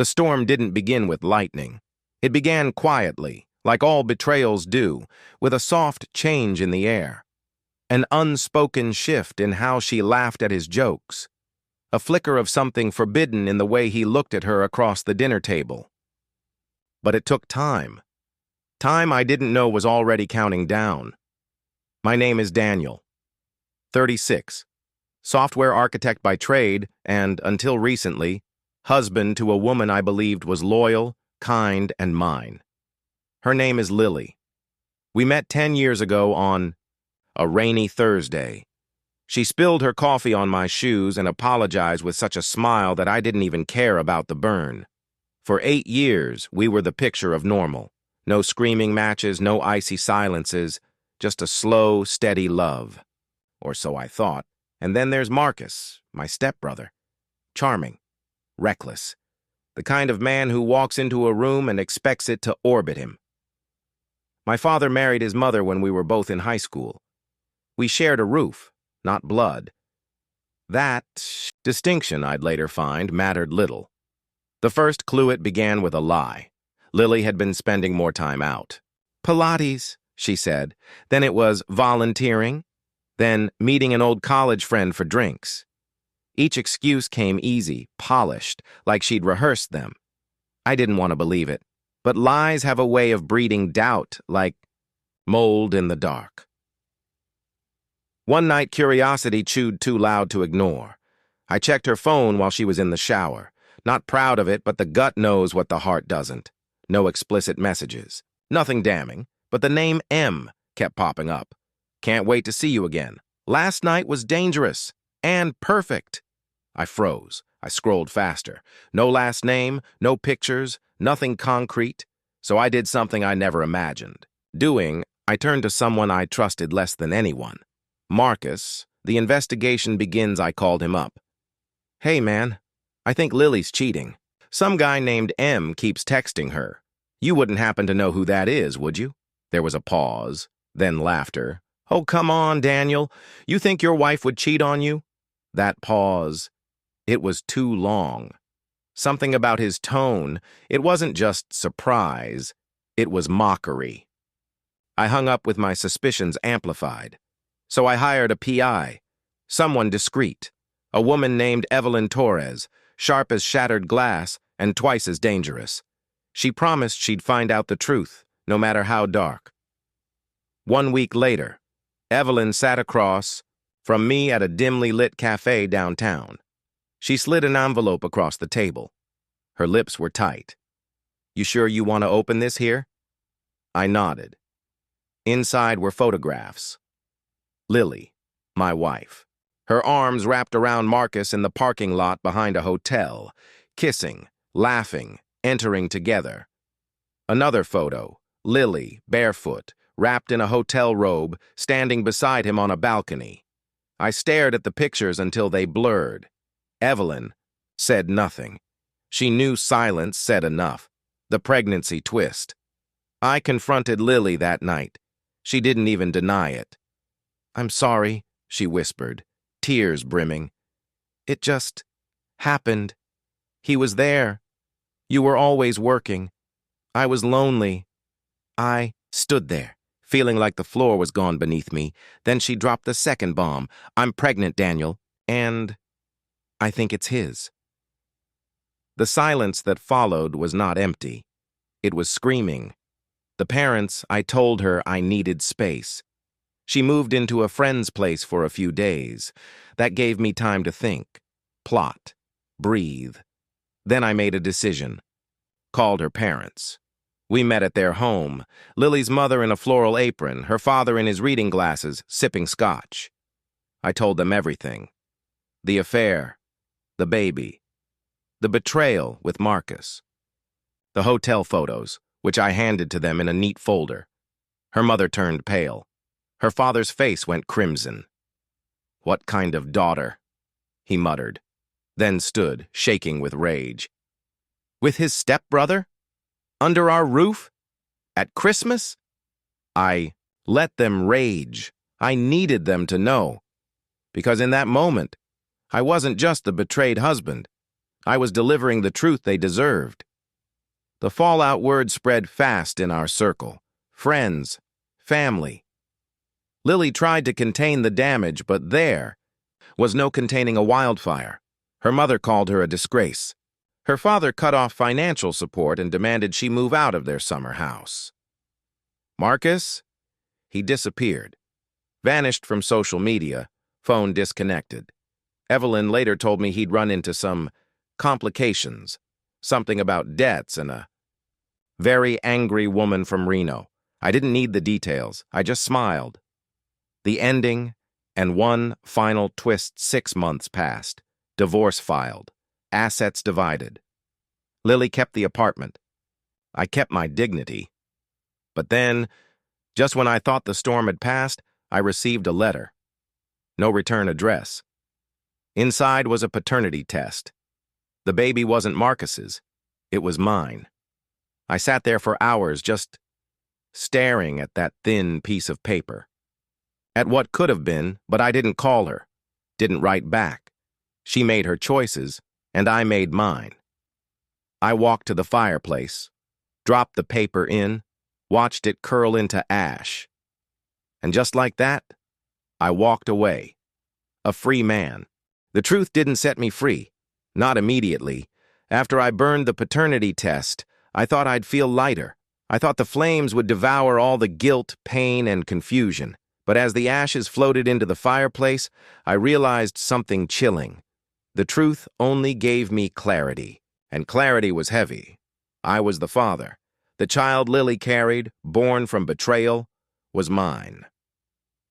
The storm didn't begin with lightning. It began quietly, like all betrayals do, with a soft change in the air. An unspoken shift in how she laughed at his jokes. A flicker of something forbidden in the way he looked at her across the dinner table. But it took time. Time I didn't know was already counting down. My name is Daniel, 36, software architect by trade and, until recently, husband to a woman I believed was loyal, kind, and mine. Her name is Lily. We met 10 years ago on a rainy Thursday. She spilled her coffee on my shoes and apologized with such a smile that I didn't even care about the burn. For 8 years, we were the picture of normal. No screaming matches, no icy silences, just a slow, steady love. Or so I thought. And then there's Marcus, my stepbrother. Charming. Reckless. The kind of man who walks into a room and expects it to orbit him. My father married his mother when we were both in high school. We shared a roof, not blood. That distinction, I'd later find, mattered little. The first clue it began with a lie. Lily had been spending more time out. Pilates, she said. Then it was volunteering. Then meeting an old college friend for drinks. Each excuse came easy, polished, like she'd rehearsed them. I didn't want to believe it, but lies have a way of breeding doubt, like mold in the dark. One night, curiosity chewed too loud to ignore. I checked her phone while she was in the shower. Not proud of it, but the gut knows what the heart doesn't. No explicit messages. Nothing damning, but the name M kept popping up. Can't wait to see you again. Last night was dangerous and perfect. I froze. I scrolled faster. No last name, no pictures, nothing concrete. So I did something I never imagined. I turned to someone I trusted less than anyone. Marcus. The investigation begins, I called him up. Hey, man, I think Lily's cheating. Some guy named M keeps texting her. You wouldn't happen to know who that is, would you? There was a pause, then laughter. Oh, come on, Daniel. You think your wife would cheat on you? That pause. It was too long. Something about his tone. It wasn't just surprise. It was mockery. I hung up with my suspicions amplified. So I hired a PI. Someone discreet. A woman named Evelyn Torres, sharp as shattered glass and twice as dangerous. She promised she'd find out the truth, no matter how dark. 1 week later, Evelyn sat across from me at a dimly lit cafe downtown. She slid an envelope across the table. Her lips were tight. You sure you want to open this here? I nodded. Inside were photographs. Lily, my wife. Her arms wrapped around Marcus in the parking lot behind a hotel, kissing, laughing, entering together. Another photo, Lily, barefoot, wrapped in a hotel robe, standing beside him on a balcony. I stared at the pictures until they blurred. Evelyn said nothing. She knew silence said enough. The pregnancy twist. I confronted Lily that night. She didn't even deny it. I'm sorry, she whispered, tears brimming. It just happened. He was there. You were always working. I was lonely. I stood there, feeling like the floor was gone beneath me. Then she dropped the second bomb. I'm pregnant, Daniel, and I think it's his. The silence that followed was not empty. It was screaming. The parents, I told her I needed space. She moved into a friend's place for a few days. That gave me time to think, plot, breathe. Then I made a decision. Called her parents. We met at their home, Lily's mother in a floral apron, her father in his reading glasses, sipping scotch. I told them everything. The affair, the baby, the betrayal with Marcus, the hotel photos, which I handed to them in a neat folder. Her mother turned pale. Her father's face went crimson. What kind of daughter? He muttered, then stood, shaking with rage. With his stepbrother? Under our roof? At Christmas? I let them rage. I needed them to know. Because in that moment, I wasn't just the betrayed husband. I was delivering the truth they deserved. The fallout word spread fast in our circle. Friends, family. Lily tried to contain the damage, but there was no containing a wildfire. Her mother called her a disgrace. Her father cut off financial support and demanded she move out of their summer house. Marcus? He disappeared. Vanished from social media, phone disconnected. Evelyn later told me he'd run into some complications, something about debts and a very angry woman from Reno. I didn't need the details. I just smiled. The ending and one final twist. 6 months passed. Divorce filed. Assets divided. Lily kept the apartment. I kept my dignity. But then, just when I thought the storm had passed, I received a letter. No return address. Inside was a paternity test. The baby wasn't Marcus's. It was mine. I sat there for hours just staring at that thin piece of paper. At what could have been, but I didn't call her. Didn't write back. She made her choices, and I made mine. I walked to the fireplace, dropped the paper in, watched it curl into ash. And just like that, I walked away. A free man. The truth didn't set me free. Not immediately. After I burned the paternity test, I thought I'd feel lighter. I thought the flames would devour all the guilt, pain, and confusion. But as the ashes floated into the fireplace, I realized something chilling. The truth only gave me clarity, and clarity was heavy. I was the father. The child Lily carried, born from betrayal, was mine.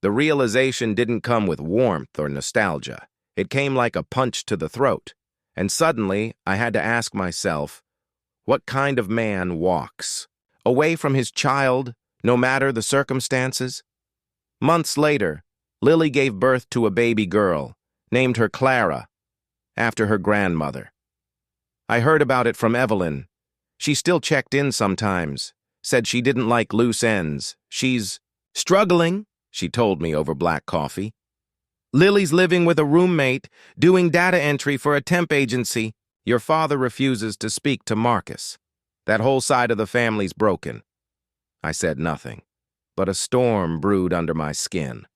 The realization didn't come with warmth or nostalgia. It came like a punch to the throat. And suddenly, I had to ask myself, what kind of man walks away from his child, no matter the circumstances? Months later, Lily gave birth to a baby girl, named her Clara, after her grandmother. I heard about it from Evelyn. She still checked in sometimes, said she didn't like loose ends. She's struggling, she told me over black coffee. Lily's living with a roommate, doing data entry for a temp agency. Your father refuses to speak to Marcus. That whole side of the family's broken. I said nothing, but a storm brewed under my skin.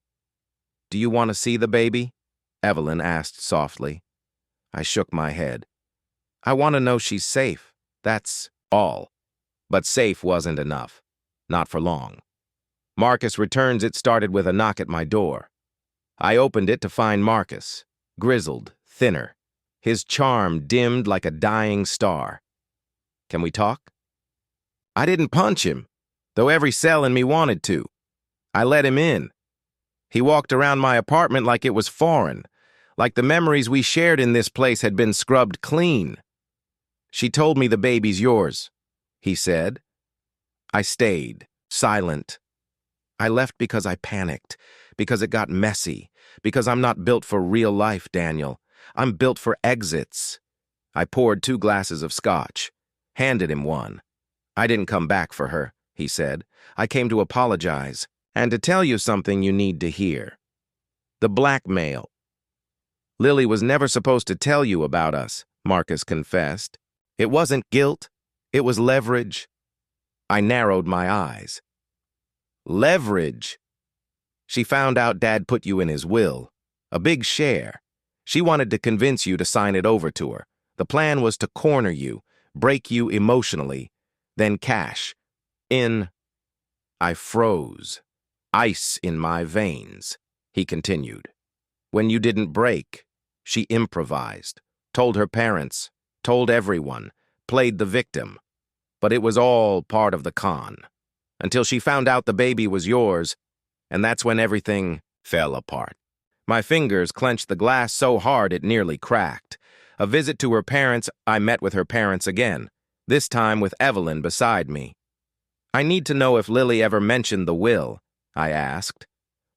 Do you want to see the baby? Evelyn asked softly. I shook my head. I want to know she's safe. That's all. But safe wasn't enough. Not for long. Marcus returns. It started with a knock at my door. I opened it to find Marcus, grizzled, thinner, his charm dimmed like a dying star. Can we talk? I didn't punch him, though every cell in me wanted to. I let him in. He walked around my apartment like it was foreign, like the memories we shared in this place had been scrubbed clean. She told me the baby's yours, he said. I stayed, silent. I left because I panicked, because it got messy, because I'm not built for real life, Daniel. I'm built for exits. I poured 2 glasses of scotch, handed him one. I didn't come back for her, he said. I came to apologize, and to tell you something you need to hear. The blackmail. Lily was never supposed to tell you about us, Marcus confessed. It wasn't guilt, it was leverage. I narrowed my eyes. Leverage. She found out Dad put you in his will. A big share. She wanted to convince you to sign it over to her. The plan was to corner you, break you emotionally, then cash. I froze. Ice in my veins, he continued. When you didn't break, she improvised, told her parents, told everyone, played the victim. But it was all part of the con. Until she found out the baby was yours, and that's when everything fell apart. My fingers clenched the glass so hard it nearly cracked. A visit to her parents, I met with her parents again, this time with Evelyn beside me. I need to know if Lily ever mentioned the will, I asked.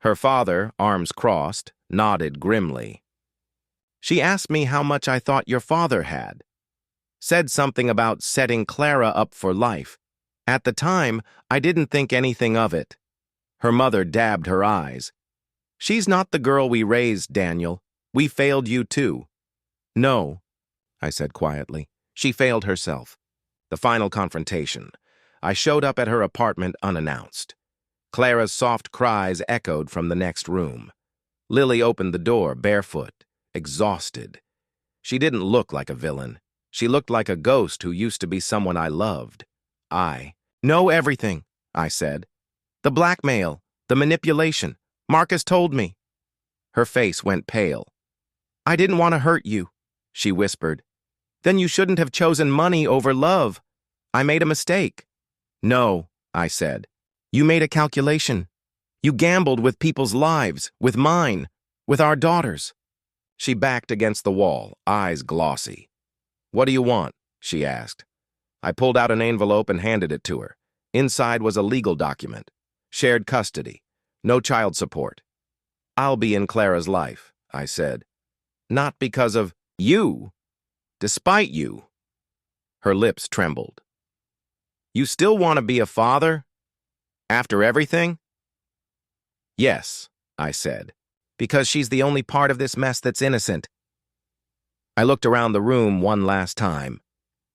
Her father, arms crossed, nodded grimly. She asked me how much I thought your father had. Said something about setting Clara up for life. At the time, I didn't think anything of it. Her mother dabbed her eyes. She's not the girl we raised, Daniel. We failed you too. No, I said quietly. She failed herself. The final confrontation. I showed up at her apartment unannounced. Clara's soft cries echoed from the next room. Lily opened the door, barefoot, exhausted. She didn't look like a villain. She looked like a ghost who used to be someone I loved. I know everything, I said. The blackmail, the manipulation. Marcus told me. Her face went pale. I didn't want to hurt you, she whispered. Then you shouldn't have chosen money over love. I made a mistake. No, I said. You made a calculation. You gambled with people's lives, with mine, with our daughters. She backed against the wall, eyes glossy. What do you want? She asked. I pulled out an envelope and handed it to her. Inside was a legal document. Shared custody. No child support. I'll be in Clara's life, I said. Not because of you. Despite you. Her lips trembled. You still want to be a father? After everything? Yes, I said, because she's the only part of this mess that's innocent. I looked around the room one last time,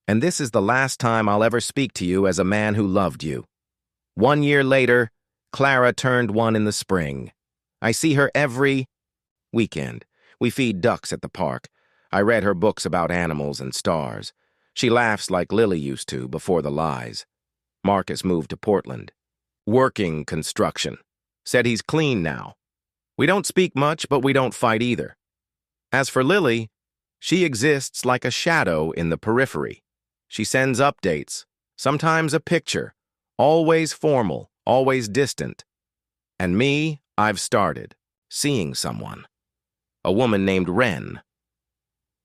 and this is the last time I'll ever speak to you as a man who loved you. 1 year later, Clara turned 1 in the spring. I see her every weekend. We feed ducks at the park. I read her books about animals and stars. She laughs like Lily used to before the lies. Marcus moved to Portland. Working construction. Said he's clean now. We don't speak much, but we don't fight either. As for Lily, she exists like a shadow in the periphery. She sends updates, sometimes a picture, always formal, always distant. And me, I've started seeing someone. A woman named Wren.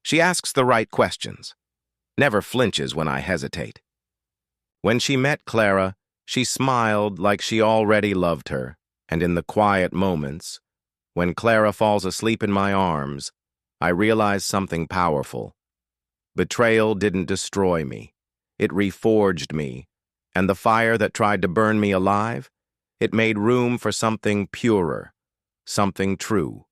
She asks the right questions, never flinches when I hesitate. When she met Clara, she smiled like she already loved her, and in the quiet moments, when Clara falls asleep in my arms, I realize something powerful. Betrayal didn't destroy me. It reforged me, and the fire that tried to burn me alive, it made room for something purer, something true.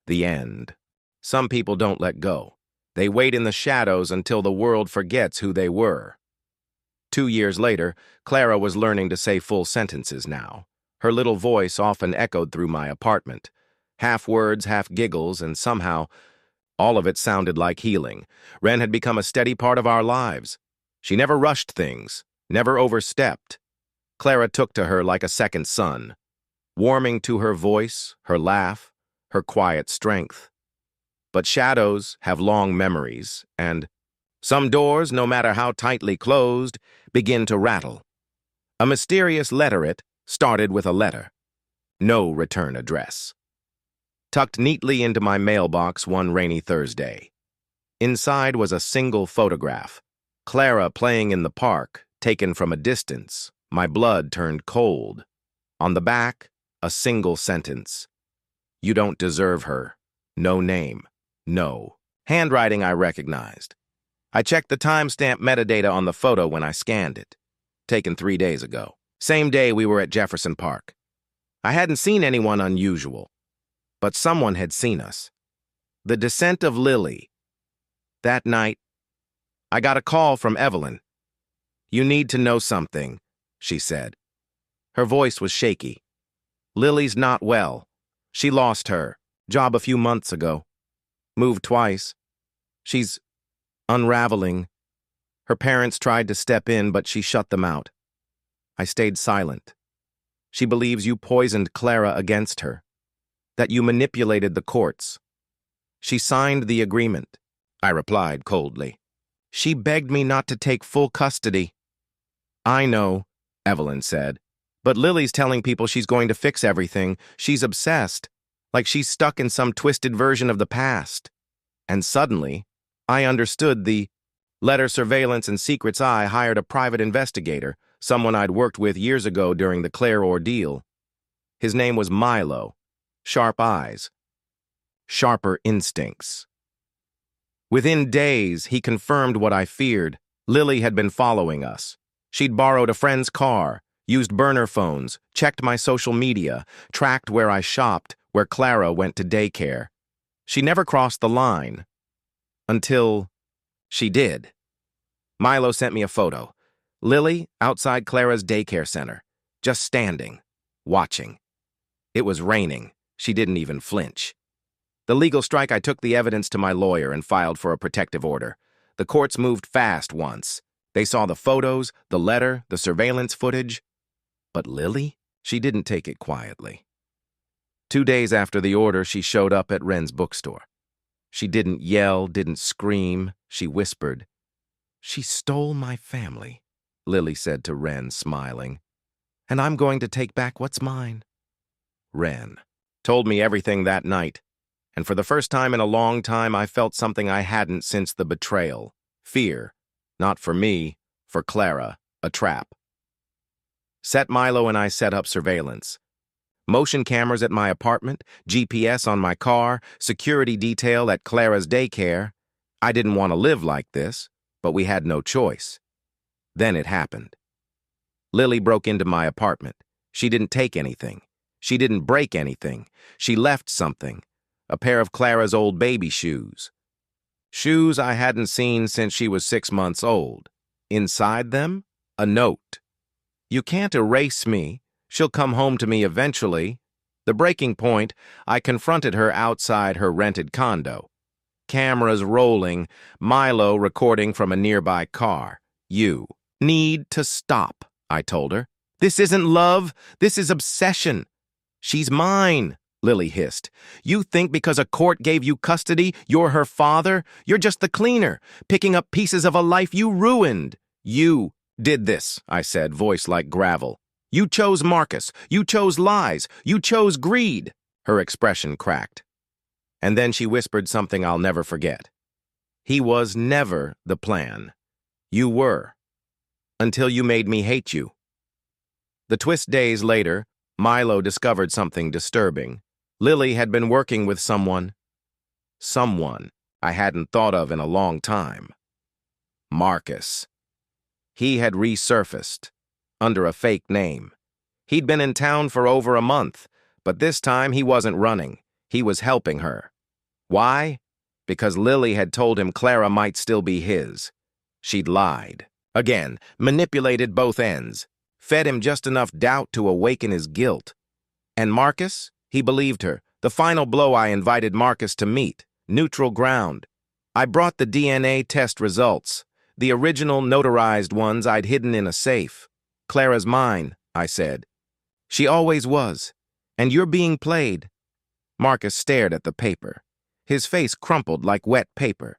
The end. Some people don't let go. They wait in the shadows until the world forgets who they were. 2 years later, Clara was learning to say full sentences now. Her little voice often echoed through my apartment. Half words, half giggles, and somehow, all of it sounded like healing. Wren had become a steady part of our lives. She never rushed things, never overstepped. Clara took to her like a second son, warming to her voice, her laugh, her quiet strength. But shadows have long memories, and some doors, no matter how tightly closed, begin to rattle. A mysterious letterette started with a letter. No return address. Tucked neatly into my mailbox one rainy Thursday. Inside was a single photograph. Clara playing in the park, taken from a distance. My blood turned cold. On the back, a single sentence. You don't deserve her. No name. No. Handwriting I recognized. I checked the timestamp metadata on the photo when I scanned it. Taken 3 days ago. Same day we were at Jefferson Park. I hadn't seen anyone unusual, but someone had seen us. The descent of Lily. That night, I got a call from Evelyn. You need to know something, she said. Her voice was shaky. Lily's not well. She lost her job a few months ago. Moved twice. She's unraveling. Her parents tried to step in, but she shut them out. I stayed silent. She believes you poisoned Clara against her, that you manipulated the courts. She signed the agreement, I replied coldly. She begged me not to take full custody. I know, Evelyn said, but Lily's telling people she's going to fix everything. She's obsessed, like she's stuck in some twisted version of the past. And suddenly, I understood the letter surveillance and secrets. I hired a private investigator, someone I'd worked with years ago during the Claire ordeal. His name was Milo. Sharp eyes. Sharper instincts. Within days, he confirmed what I feared. Lily had been following us. She'd borrowed a friend's car, used burner phones, checked my social media, tracked where I shopped, where Clara went to daycare. She never crossed the line. Until She did. Milo sent me a photo. Lily outside Clara's daycare center, just standing, watching. It was raining. She didn't even flinch. The legal strike, I took the evidence to my lawyer and filed for a protective order. The courts moved fast once. They saw the photos, the letter, the surveillance footage. But Lily? She didn't take it quietly. 2 days after the order, she showed up at Wren's bookstore. She didn't yell, didn't scream. She whispered. "She stole my family," Lily said to Wren, smiling. "And I'm going to take back what's mine." Wren told me everything that night, and for the first time in a long time I felt something I hadn't since the betrayal. Fear. Not for me, for Clara. A trap. Milo and I set up surveillance. Motion cameras at my apartment, GPS on my car, security detail at Clara's daycare. I didn't want to live like this, but we had no choice. Then it happened. Lily broke into my apartment. She didn't take anything. She didn't break anything. She left something. A pair of Clara's old baby shoes. Shoes I hadn't seen since she was 6 months old. Inside them, a note. "You can't erase me. She'll come home to me eventually." The breaking point, I confronted her outside her rented condo. Cameras rolling, Milo recording from a nearby car. "You need to stop," I told her. "This isn't love. This is obsession." "She's mine," Lily hissed. "You think because a court gave you custody, you're her father? You're just the cleaner, picking up pieces of a life you ruined." "You did this," I said, voice like gravel. "You chose Marcus. You chose lies. You chose greed." Her expression cracked. And then she whispered something I'll never forget. "He was never the plan. You were. Until you made me hate you." The twist days later, Milo discovered something disturbing. Lily had been working with someone I hadn't thought of in a long time. Marcus. He had resurfaced, under a fake name. He'd been in town for over a month, but this time he wasn't running. He was helping her. Why? Because Lily had told him Clara might still be his. She'd lied. Again, manipulated both ends. Fed him just enough doubt to awaken his guilt. And Marcus? He believed her. The final blow, I invited Marcus to meet. Neutral ground. I brought the DNA test results. The original notarized ones I'd hidden in a safe. "Clara's mine," I said. "She always was. And you're being played." Marcus stared at the paper. His face crumpled like wet paper.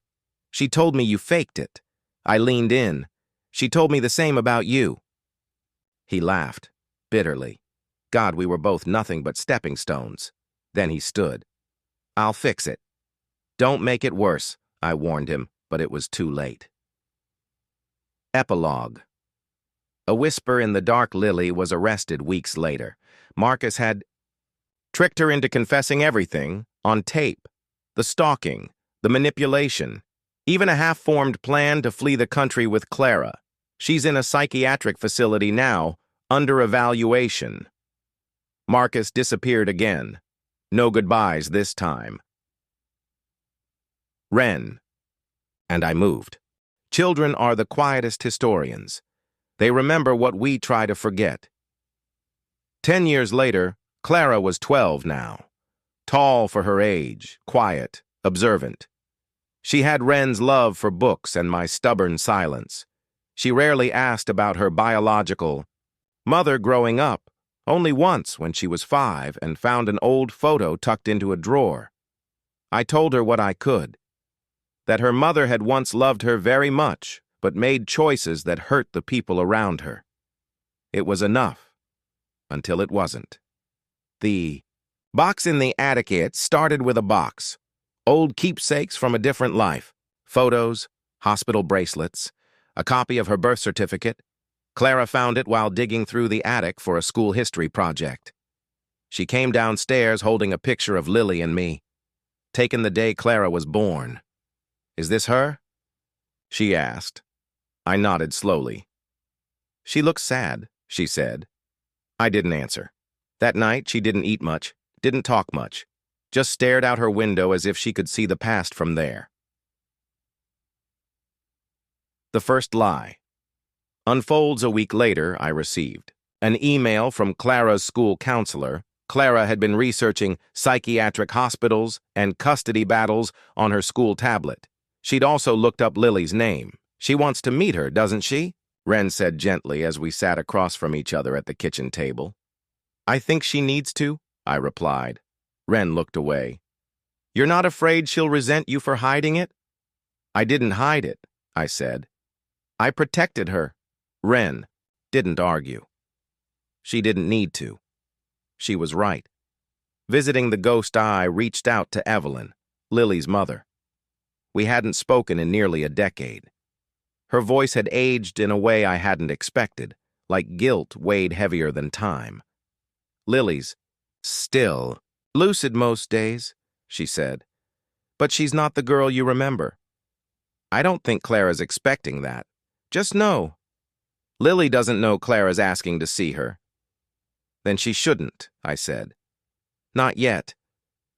"She told me you faked it." I leaned in. "She told me the same about you." He laughed, bitterly. God, we were both nothing but stepping stones. Then he stood. "I'll fix it." "Don't make it worse," I warned him, but it was too late. Epilogue. A whisper in the dark. Lily was arrested weeks later. Marcus had tricked her into confessing everything, on tape. The stalking, the manipulation, even a half-formed plan to flee the country with Clara. She's in a psychiatric facility now, under evaluation. Marcus disappeared again. No goodbyes this time. Wren. And I moved. Children are the quietest historians. They remember what we try to forget. 10 years later, Clara was 12 now. Tall for her age, quiet, observant. She had Wren's love for books and my stubborn silence. She rarely asked about her biological mother growing up, only once when she was 5 and found an old photo tucked into a drawer. I told her what I could. That her mother had once loved her very much, but made choices that hurt the people around her. It was enough, until it wasn't. The box in the attic, it started with a box. Old keepsakes from a different life. Photos, hospital bracelets, a copy of her birth certificate. Clara found it while digging through the attic for a school history project. She came downstairs holding a picture of Lily and me, taken the day Clara was born. "Is this her?" she asked. I nodded slowly. "She looks sad," she said. I didn't answer. That night, she didn't eat much, didn't talk much, just stared out her window as if she could see the past from there. The first lie. Unfolds a week later, I received an email from Clara's school counselor. Clara had been researching psychiatric hospitals and custody battles on her school tablet. She'd also looked up Lily's name. She wants to meet her, doesn't she? Wren said gently as we sat across from each other at the kitchen table. I think she needs to, I replied. Wren looked away. You're not afraid she'll resent you for hiding it? I didn't hide it, I said. I protected her. Wren didn't argue. She didn't need to. She was right. Visiting the ghost eye reached out to Evelyn, Lily's mother. We hadn't spoken in nearly a decade. Her voice had aged in a way I hadn't expected, like guilt weighed heavier than time. Lily's still lucid most days, she said. But she's not the girl you remember. I don't think Clara's expecting that. Just know. Lily doesn't know Clara's asking to see her. Then she shouldn't, I said. Not yet.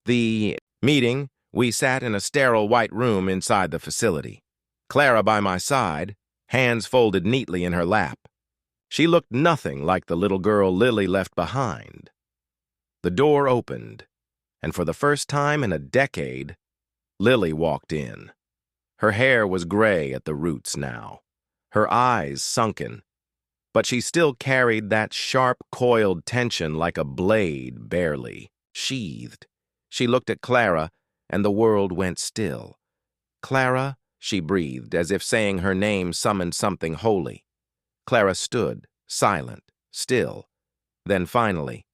The meeting, we sat in a sterile white room inside the facility. Clara by my side, hands folded neatly in her lap. She looked nothing like the little girl Lily left behind. The door opened, and for the first time in a decade, Lily walked in. Her hair was gray at the roots now, her eyes sunken, but she still carried that sharp, coiled tension like a blade barely sheathed. She looked at Clara, and the world went still. Clara, she breathed, as if saying her name summoned something holy. Clara stood, silent, still. Then finally,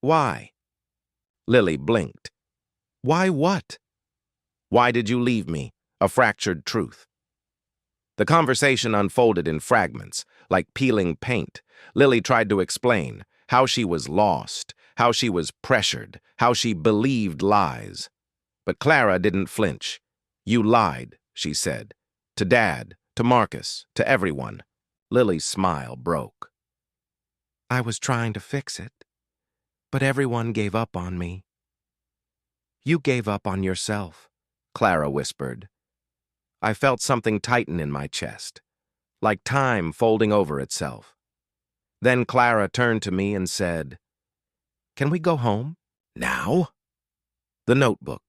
why? Lily blinked. Why what? Why did you leave me? A fractured truth. The conversation unfolded in fragments, like peeling paint. Lily tried to explain how she was lost, how she was pressured, how she believed lies. But Clara didn't flinch. You lied, she said. To Dad, to Marcus, to everyone. Lily's smile broke. I was trying to fix it, but everyone gave up on me. You gave up on yourself, Clara whispered. I felt something tighten in my chest, like time folding over itself. Then Clara turned to me and said, Can we go home? Now? The notebook.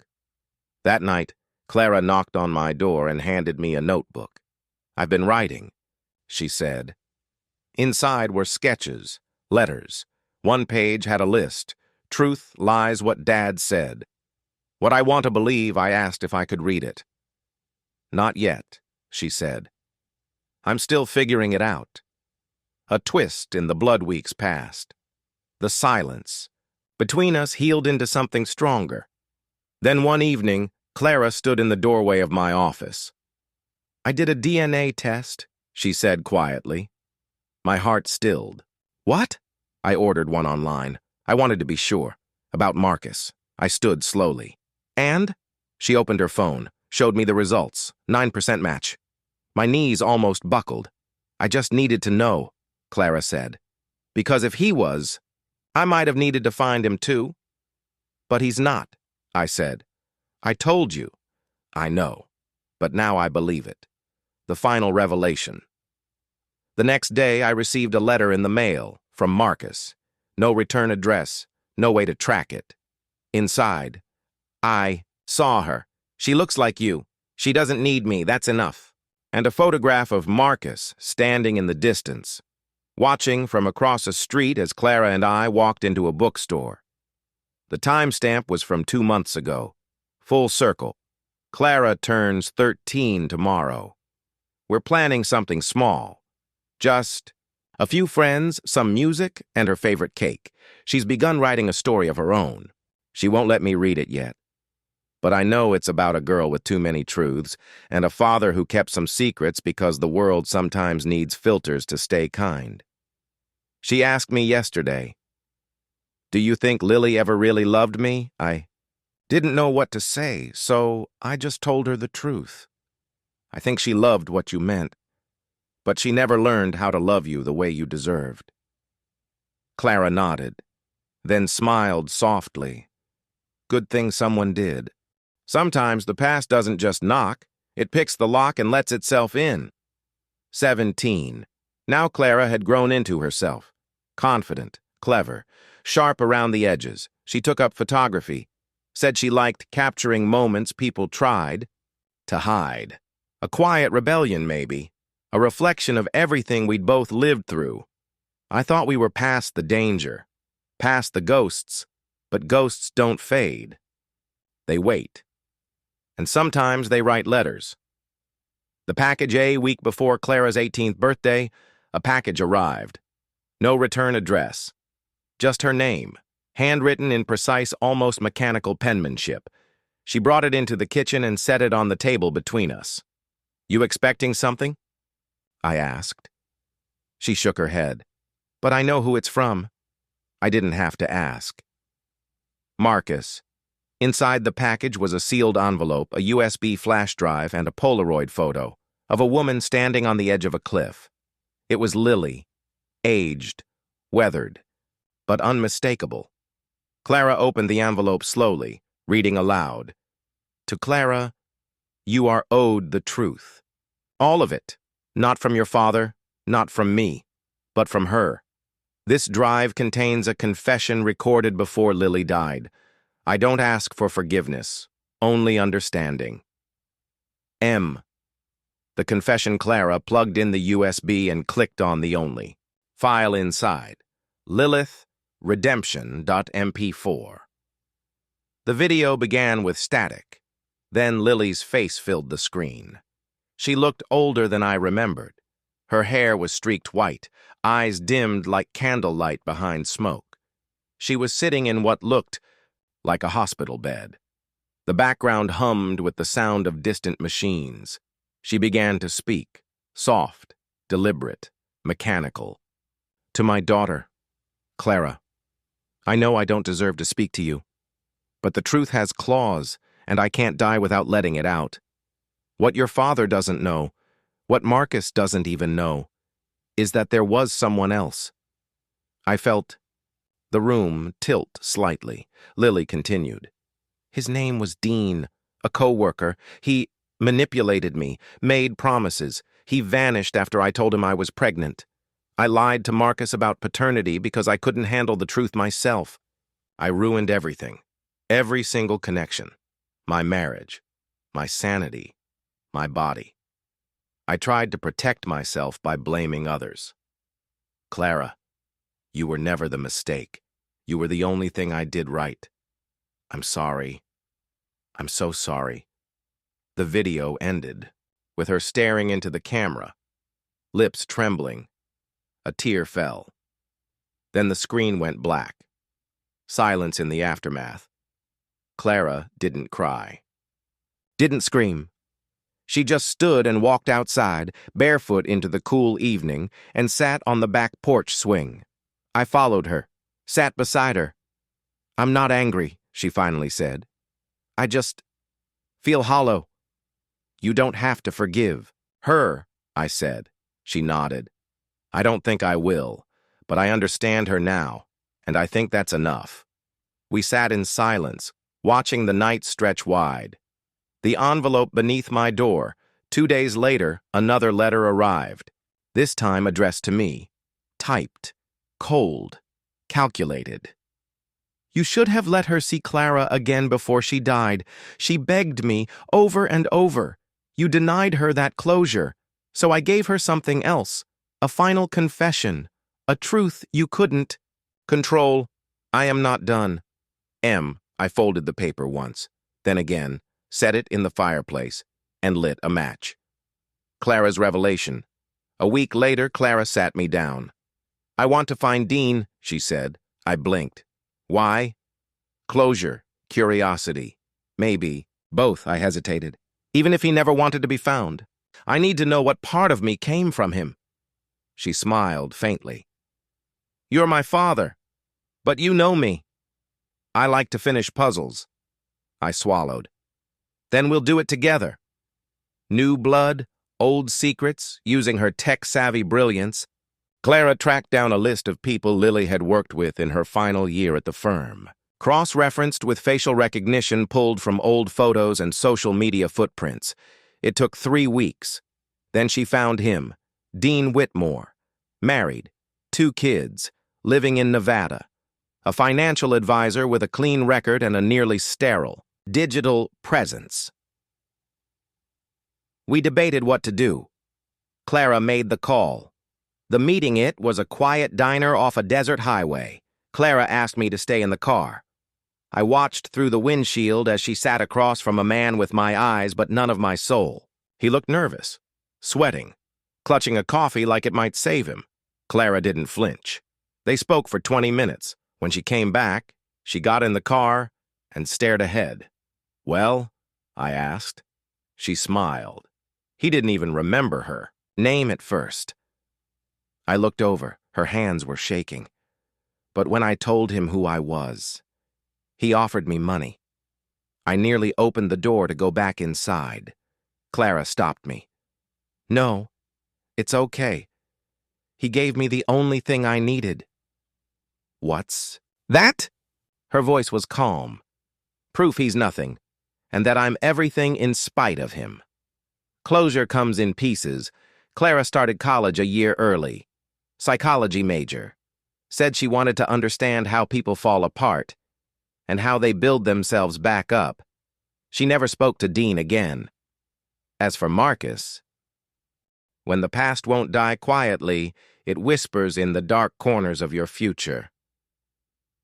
That night, Clara knocked on my door and handed me a notebook. I've been writing, she said. Inside were sketches, letters. One page had a list. Truth, lies, what Dad said. What I want to believe, I asked if I could read it. Not yet, she said. I'm still figuring it out. A twist in the blood weeks past. The silence between us healed into something stronger. Then one evening, Clara stood in the doorway of my office. I did a DNA test, she said quietly. My heart stilled. What? I ordered one online. I wanted to be sure. About Marcus. I stood slowly. And? She opened her phone, showed me the results. 9% match. My knees almost buckled. I just needed to know, Clara said. Because if he was, I might have needed to find him too. But he's not, I said. I told you. I know. But now I believe it. The final revelation. The next day, I received a letter in the mail from Marcus. No return address, no way to track it. Inside, I saw her. She looks like you. She doesn't need me, that's enough. And a photograph of Marcus standing in the distance, watching from across a street as Clara and I walked into a bookstore. The timestamp was from 2 months ago. Full circle. Clara turns 13 tomorrow. We're planning something small. Just a few friends, some music, and her favorite cake. She's begun writing a story of her own. She won't let me read it yet. But I know it's about a girl with too many truths and a father who kept some secrets because the world sometimes needs filters to stay kind. She asked me yesterday, "Do you think Lily ever really loved me?" I didn't know what to say, so I just told her the truth. I think she loved what you meant, but she never learned how to love you the way you deserved. Clara nodded, then smiled softly. Good thing someone did. Sometimes the past doesn't just knock, it picks the lock and lets itself in. 17. Now Clara had grown into herself. Confident, clever, sharp around the edges. She took up photography. Said she liked capturing moments people tried to hide. A quiet rebellion, maybe. A reflection of everything we'd both lived through. I thought we were past the danger, past the ghosts, but ghosts don't fade. They wait. And sometimes they write letters. The package A week before Clara's 18th birthday, a package arrived. No return address. Just her name, handwritten in precise, almost mechanical penmanship. She brought it into the kitchen and set it on the table between us. "You expecting something?" I asked. She shook her head. "But I know who it's from." I didn't have to ask. Marcus. Inside the package was a sealed envelope, a USB flash drive, and a Polaroid photo of a woman standing on the edge of a cliff. It was Lily, aged, weathered, but unmistakable. Clara opened the envelope slowly, reading aloud. "To Clara, you are owed the truth. All of it, not from your father, not from me, but from her. This drive contains a confession recorded before Lily died. I don't ask for forgiveness, only understanding. M." The confession. Clara plugged in the USB and clicked on the only file inside, Lilith Redemption.mp4. The video began with static. Then Lily's face filled the screen. She looked older than I remembered. Her hair was streaked white, eyes dimmed like candlelight behind smoke. She was sitting in what looked like a hospital bed. The background hummed with the sound of distant machines. She began to speak, soft, deliberate, mechanical. "To my daughter, Clara, I know I don't deserve to speak to you, but the truth has claws, and I can't die without letting it out. What your father doesn't know, what Marcus doesn't even know, is that there was someone else." I felt the room tilt slightly. Lily continued. "His name was Dean, a co-worker. He manipulated me, made promises. He vanished after I told him I was pregnant. I lied to Marcus about paternity because I couldn't handle the truth myself. I ruined everything, every single connection, my marriage, my sanity, my body. I tried to protect myself by blaming others. Clara, you were never the mistake. You were the only thing I did right. I'm sorry. I'm so sorry." The video ended, with her staring into the camera, lips trembling. A tear fell. Then the screen went black. Silence in the aftermath. Clara didn't cry. Didn't scream. She just stood and walked outside, barefoot into the cool evening, and sat on the back porch swing. I followed her, sat beside her. "I'm not angry," she finally said. "I just feel hollow." "You don't have to forgive her," I said. She nodded. "I don't think I will, but I understand her now, and I think that's enough." We sat in silence, watching the night stretch wide. The envelope beneath my door. 2 days later, another letter arrived, this time addressed to me. Typed, cold, calculated. "You should have let her see Clara again before she died. She begged me over and over. You denied her that closure, so I gave her something else, a final confession, a truth you couldn't control. I am not done." M. I folded the paper once, then again, set it in the fireplace, and lit a match. Clara's revelation. A week later, Clara sat me down. "I want to find Dean," she said. I blinked. "Why?" "Closure, curiosity. Maybe both," I hesitated. "Even if he never wanted to be found. I need to know what part of me came from him." She smiled faintly. "You're my father, but you know me. I like to finish puzzles." I swallowed. "Then we'll do it together." New blood, old secrets, using her tech-savvy brilliance. Clara tracked down a list of people Lily had worked with in her final year at the firm. Cross-referenced with facial recognition pulled from old photos and social media footprints. It took 3 weeks. Then she found him, Dean Whitmore, married, 2 kids, living in Nevada. A financial advisor with a clean record and a nearly sterile digital presence. We debated what to do. Clara made the call. The meeting was a quiet diner off a desert highway. Clara asked me to stay in the car. I watched through the windshield as she sat across from a man with my eyes but none of my soul. He looked nervous, sweating, clutching a coffee like it might save him. Clara didn't flinch. They spoke for 20 minutes. When she came back, she got in the car and stared ahead. "Well?" I asked. She smiled. He didn't even remember her name at first. I looked over. Her hands were shaking. But when I told him who I was, he offered me money. I nearly opened the door to go back inside. Clara stopped me. "No, it's okay. He gave me the only thing I needed." "What's that?" Her voice was calm. "Proof he's nothing, and that I'm everything in spite of him. Closure comes in pieces. Clara started college a year early. Psychology major. Said she wanted to understand how people fall apart and how they build themselves back up. She never spoke to Dean again. As for Marcus, when the past won't die quietly, it whispers in the dark corners of your future.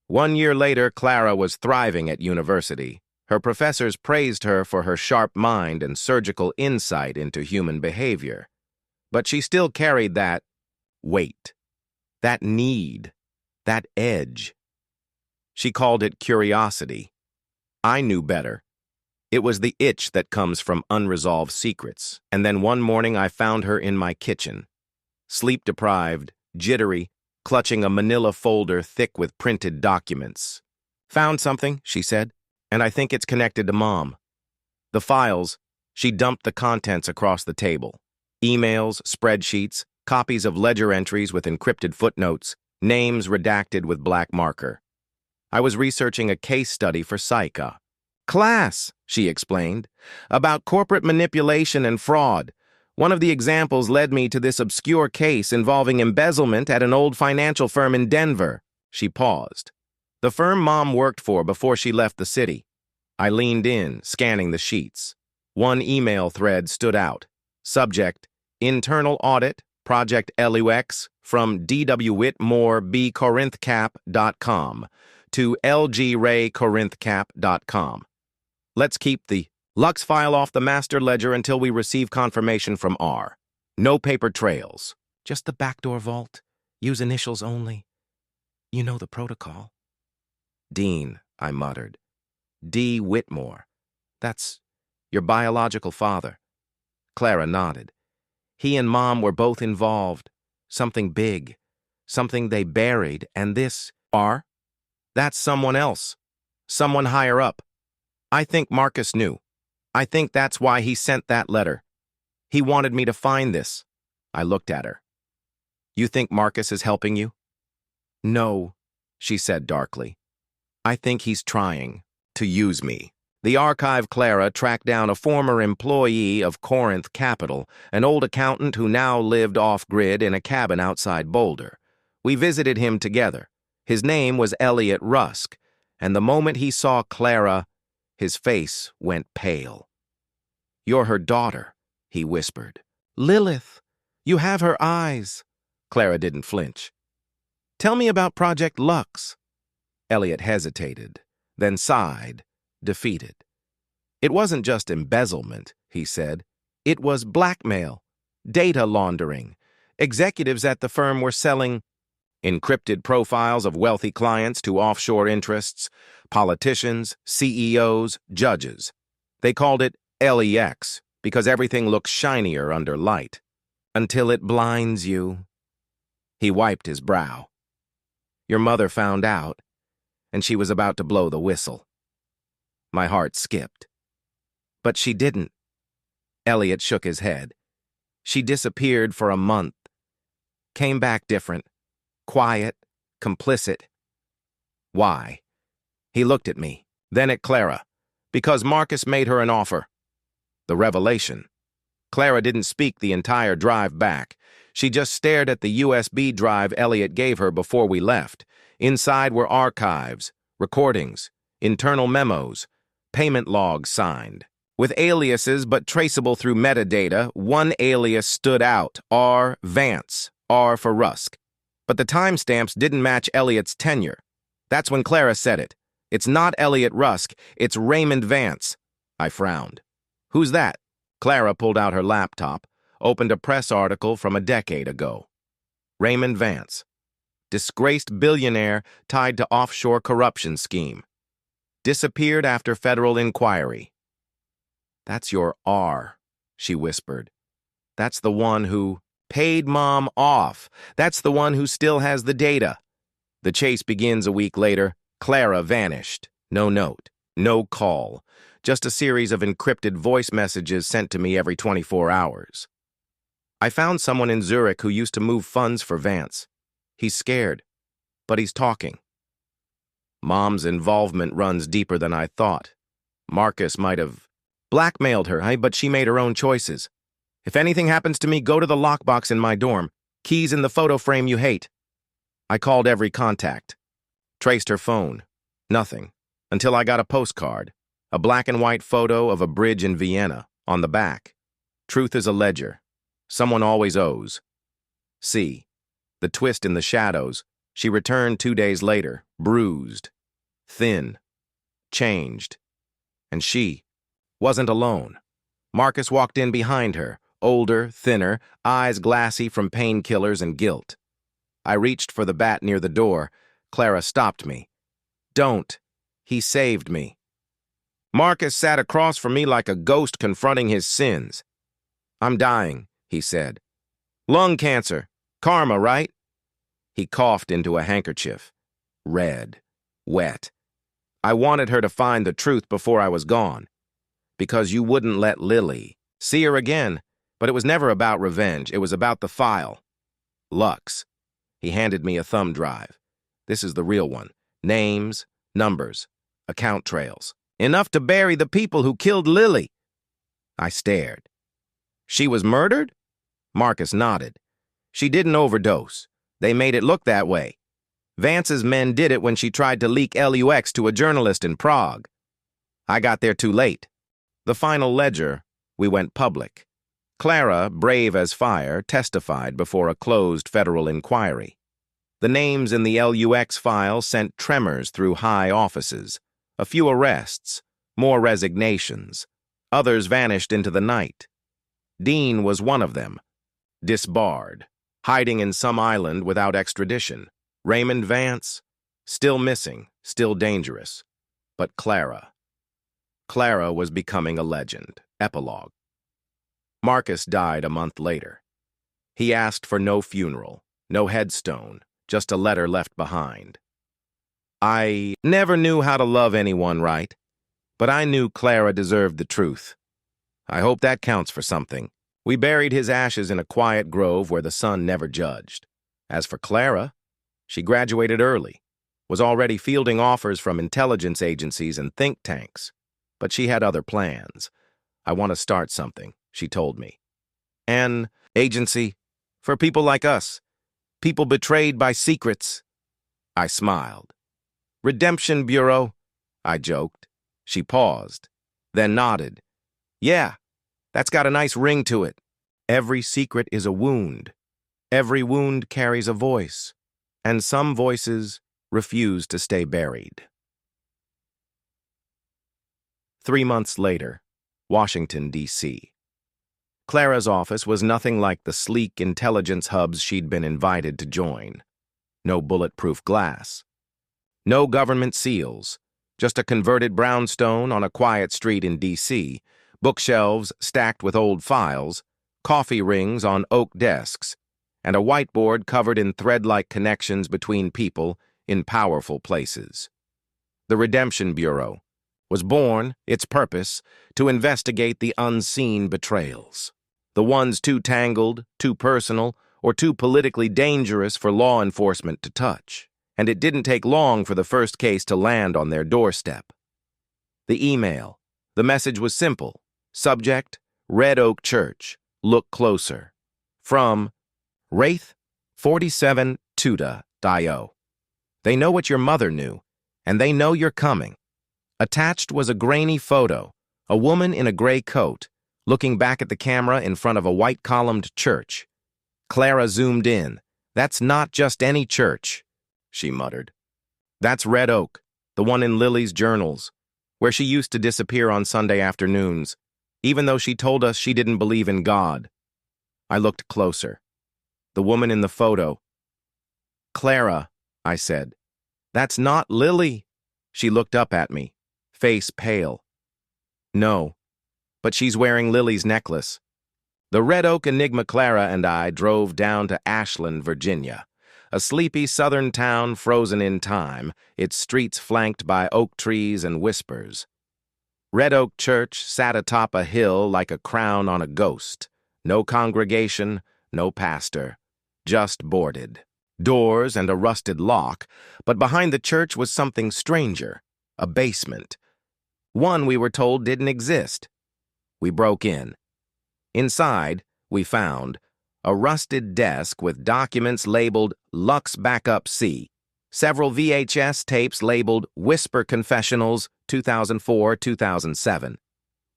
1 year later, Clara was thriving at university. Her professors praised her for her sharp mind and surgical insight into human behavior. But she still carried that weight, that need, that edge. She called it curiosity. I knew better. It was the itch that comes from unresolved secrets. And then one morning I found her in my kitchen, sleep-deprived, jittery, clutching a manila folder thick with printed documents. "Found something," she said, "and I think it's connected to Mom." The files, she dumped the contents across the table. Emails, spreadsheets, copies of ledger entries with encrypted footnotes, names redacted with black marker. I was researching a case study for Psycha. "Class," she explained, "about corporate manipulation and fraud. One of the examples led me to this obscure case involving embezzlement at an old financial firm in Denver." She paused. "The firm Mom worked for before she left the city." I leaned in, scanning the sheets. One email thread stood out. Subject: Internal Audit, Project LUX, from dwwhitmorebcorinthcap.com to lgraycorinthcap.com. "Let's keep the Lux file off the master ledger until we receive confirmation from R. No paper trails. Just the backdoor vault. Use initials only. You know the protocol." "Dean," I muttered. "D. Whitmore. That's your biological father." Clara nodded. "He and Mom were both involved. Something big. Something they buried, and this R? That's someone else. Someone higher up. I think Marcus knew. I think that's why he sent that letter. He wanted me to find this." I looked at her. "You think Marcus is helping you?" "No," she said darkly. "I think he's trying to use me." The archive Clara tracked down a former employee of Corinth Capital, an old accountant who now lived off-grid in a cabin outside Boulder. We visited him together. His name was Elliot Rusk, and the moment he saw Clara, his face went pale. "You're her daughter," he whispered. "Lilith, you have her eyes." Clara didn't flinch. "Tell me about Project Lux." Elliot hesitated, then sighed, defeated. "It wasn't just embezzlement," he said. "It was blackmail, data laundering. Executives at the firm were selling encrypted profiles of wealthy clients to offshore interests, politicians, CEOs, judges. They called it LEX because everything looks shinier under light. Until it blinds you." He wiped his brow. "Your mother found out, and she was about to blow the whistle." My heart skipped. "But she didn't." Elliot shook his head. "She disappeared for a month. Came back different. Quiet, complicit." "Why?" He looked at me, then at Clara. "Because Marcus made her an offer." The revelation. Clara didn't speak the entire drive back. She just stared at the USB drive Elliot gave her before we left. Inside were archives, recordings, internal memos, payment logs signed. With aliases but traceable through metadata, one alias stood out, R. Vance, R for Rusk. But the timestamps didn't match Elliot's tenure. That's when Clara said it. It's not Elliot Rusk, it's Raymond Vance. I frowned. Who's that? Clara pulled out her laptop, opened a press article from a decade ago. Raymond Vance. Disgraced billionaire tied to offshore corruption scheme. Disappeared after federal inquiry. That's your R, she whispered. That's the one who paid Mom off. That's the one who still has the data. The chase begins a week later. Clara vanished. No note, no call, just a series of encrypted voice messages sent to me every 24 hours. I found someone in Zurich who used to move funds for Vance. He's scared, but he's talking. Mom's involvement runs deeper than I thought. Marcus might have blackmailed her, but she made her own choices. If anything happens to me, go to the lockbox in my dorm. Keys in the photo frame you hate. I called every contact. Traced her phone. Nothing. Until I got a postcard. A black and white photo of a bridge in Vienna. On the back. Truth is a ledger. Someone always owes. See. The twist in the shadows. She returned 2 days later. Bruised. Thin. Changed. And she wasn't alone. Marcus walked in behind her. Older, thinner, eyes glassy from painkillers and guilt. I reached for the bat near the door. Clara stopped me. Don't. He saved me. Marcus sat across from me like a ghost confronting his sins. I'm dying, he said. Lung cancer. Karma, right? He coughed into a handkerchief. Red. Wet. I wanted her to find the truth before I was gone. Because you wouldn't let Lily see her again. But it was never about revenge. It was about the file. Lux. He handed me a thumb drive. This is the real one. Names, numbers, account trails. Enough to bury the people who killed Lily. I stared. She was murdered? Marcus nodded. She didn't overdose. They made it look that way. Vance's men did it when she tried to leak LUX to a journalist in Prague. I got there too late. The final ledger, we went public. Clara, brave as fire, testified before a closed federal inquiry. The names in the LUX file sent tremors through high offices. A few arrests, more resignations. Others vanished into the night. Dean was one of them. Disbarred, hiding in some island without extradition. Raymond Vance, still missing, still dangerous. But Clara. Clara was becoming a legend. Epilogue. Marcus died a month later. He asked for no funeral, no headstone, just a letter left behind. I never knew how to love anyone right, but I knew Clara deserved the truth. I hope that counts for something. We buried his ashes in a quiet grove where the sun never judged. As for Clara, she graduated early, was already fielding offers from intelligence agencies and think tanks, but she had other plans. I want to start something, she told me. An agency for people like us, people betrayed by secrets. I smiled. Redemption Bureau, I joked. She paused, then nodded. Yeah, that's got a nice ring to it. Every secret is a wound. Every wound carries a voice, and some voices refuse to stay buried. 3 months later, Washington, D.C. Clara's office was nothing like the sleek intelligence hubs she'd been invited to join. No bulletproof glass. No government seals. Just a converted brownstone on a quiet street in D.C., bookshelves stacked with old files, coffee rings on oak desks, and a whiteboard covered in thread-like connections between people in powerful places. The Redemption Bureau was born, its purpose, to investigate the unseen betrayals. The ones too tangled, too personal, or too politically dangerous for law enforcement to touch. And it didn't take long for the first case to land on their doorstep. The email. The message was simple. Subject, Red Oak Church. Look closer. From Wraith 47 Tuda.io. They know what your mother knew, and they know you're coming. Attached was a grainy photo, a woman in a gray coat, looking back at the camera in front of a white-columned church. Clara zoomed in. "That's not just any church," she muttered. "That's Red Oak, the one in Lily's journals, where she used to disappear on Sunday afternoons, even though she told us she didn't believe in God." I looked closer. The woman in the photo. "Clara," I said. "That's not Lily." She looked up at me, face pale. "No, but she's wearing Lily's necklace." The Red Oak enigma Clara and I drove down to Ashland, Virginia, a sleepy southern town frozen in time, its streets flanked by oak trees and whispers. Red Oak Church sat atop a hill like a crown on a ghost. No congregation, no pastor, just boarded. Doors and a rusted lock, but behind the church was something stranger, a basement. One we were told didn't exist. We broke in. Inside, we found a rusted desk with documents labeled Lux Backup C, several VHS tapes labeled Whisper Confessionals 2004-2007,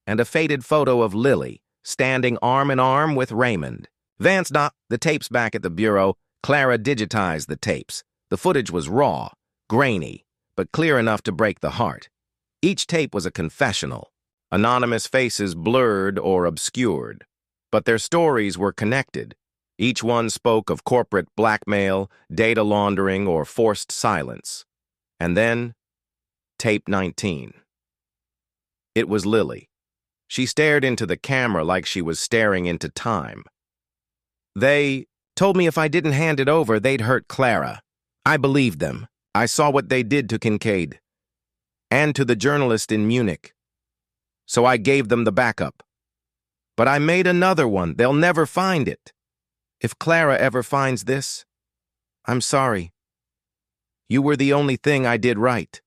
and a faded photo of Lily standing arm in arm with Raymond. "Vance, the tapes back at the bureau." Clara digitized the tapes. The footage was raw, grainy, but clear enough to break the heart. Each tape was a confessional, anonymous faces blurred or obscured. But their stories were connected. Each one spoke of corporate blackmail, data laundering, or forced silence. And then, tape 19. It was Lily. She stared into the camera like she was staring into time. "They told me if I didn't hand it over, they'd hurt Clara. I believed them. I saw what they did to Kincaid. And to the journalist in Munich. So I gave them the backup. But I made another one. They'll never find it. If Clara ever finds this, I'm sorry. You were the only thing I did right."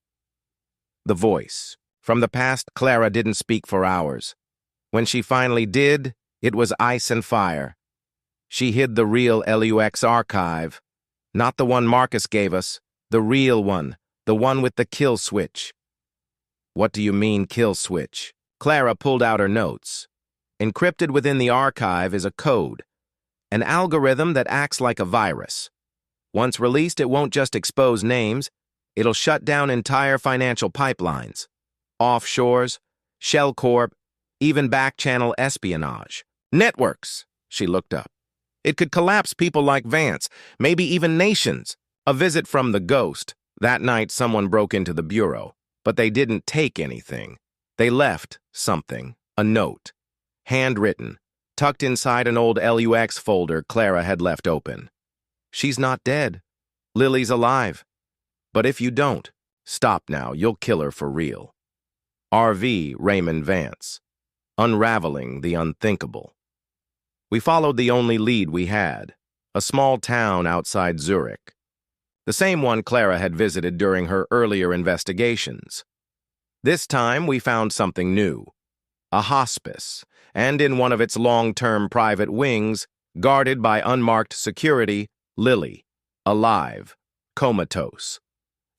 The voice. From the past, Clara didn't speak for hours. When she finally did, it was ice and fire. She hid the real LUX archive. Not the one Marcus gave us, the real one, the one with the kill switch. "What do you mean, kill switch?" Clara pulled out her notes. "Encrypted within the archive is a code, an algorithm that acts like a virus. Once released, it won't just expose names, it'll shut down entire financial pipelines, offshores, shell corp, even back-channel espionage. Networks," she looked up. "It could collapse people like Vance, maybe even nations." A visit from the ghost. That night, someone broke into the bureau, but they didn't take anything. They left something, a note, handwritten, tucked inside an old LUX folder Clara had left open. "She's not dead. Lily's alive. But if you don't, stop now, you'll kill her for real." RV Raymond Vance. Unraveling the unthinkable. We followed the only lead we had, a small town outside Zurich. The same one Clara had visited during her earlier investigations. This time we found something new, a hospice, and in one of its long-term private wings, guarded by unmarked security, Lily, alive, comatose.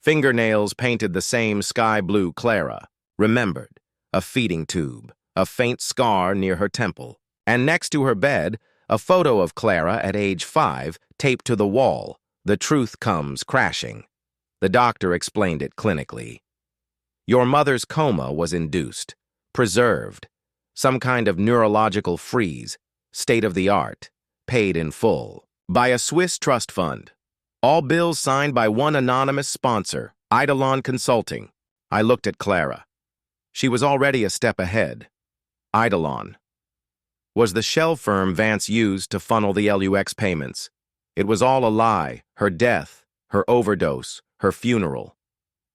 Fingernails painted the same sky blue Clara, remembered, a feeding tube, a faint scar near her temple. And next to her bed, a photo of Clara at age 5 taped to the wall. The truth comes crashing. The doctor explained it clinically. Your mother's coma was induced, preserved, some kind of neurological freeze, state-of-the-art, paid in full, by a Swiss trust fund. All bills signed by one anonymous sponsor, Eidolon Consulting. I looked at Clara. She was already a step ahead. Eidolon was the shell firm Vance used to funnel the LUX payments. It was all a lie, her death, her overdose, her funeral.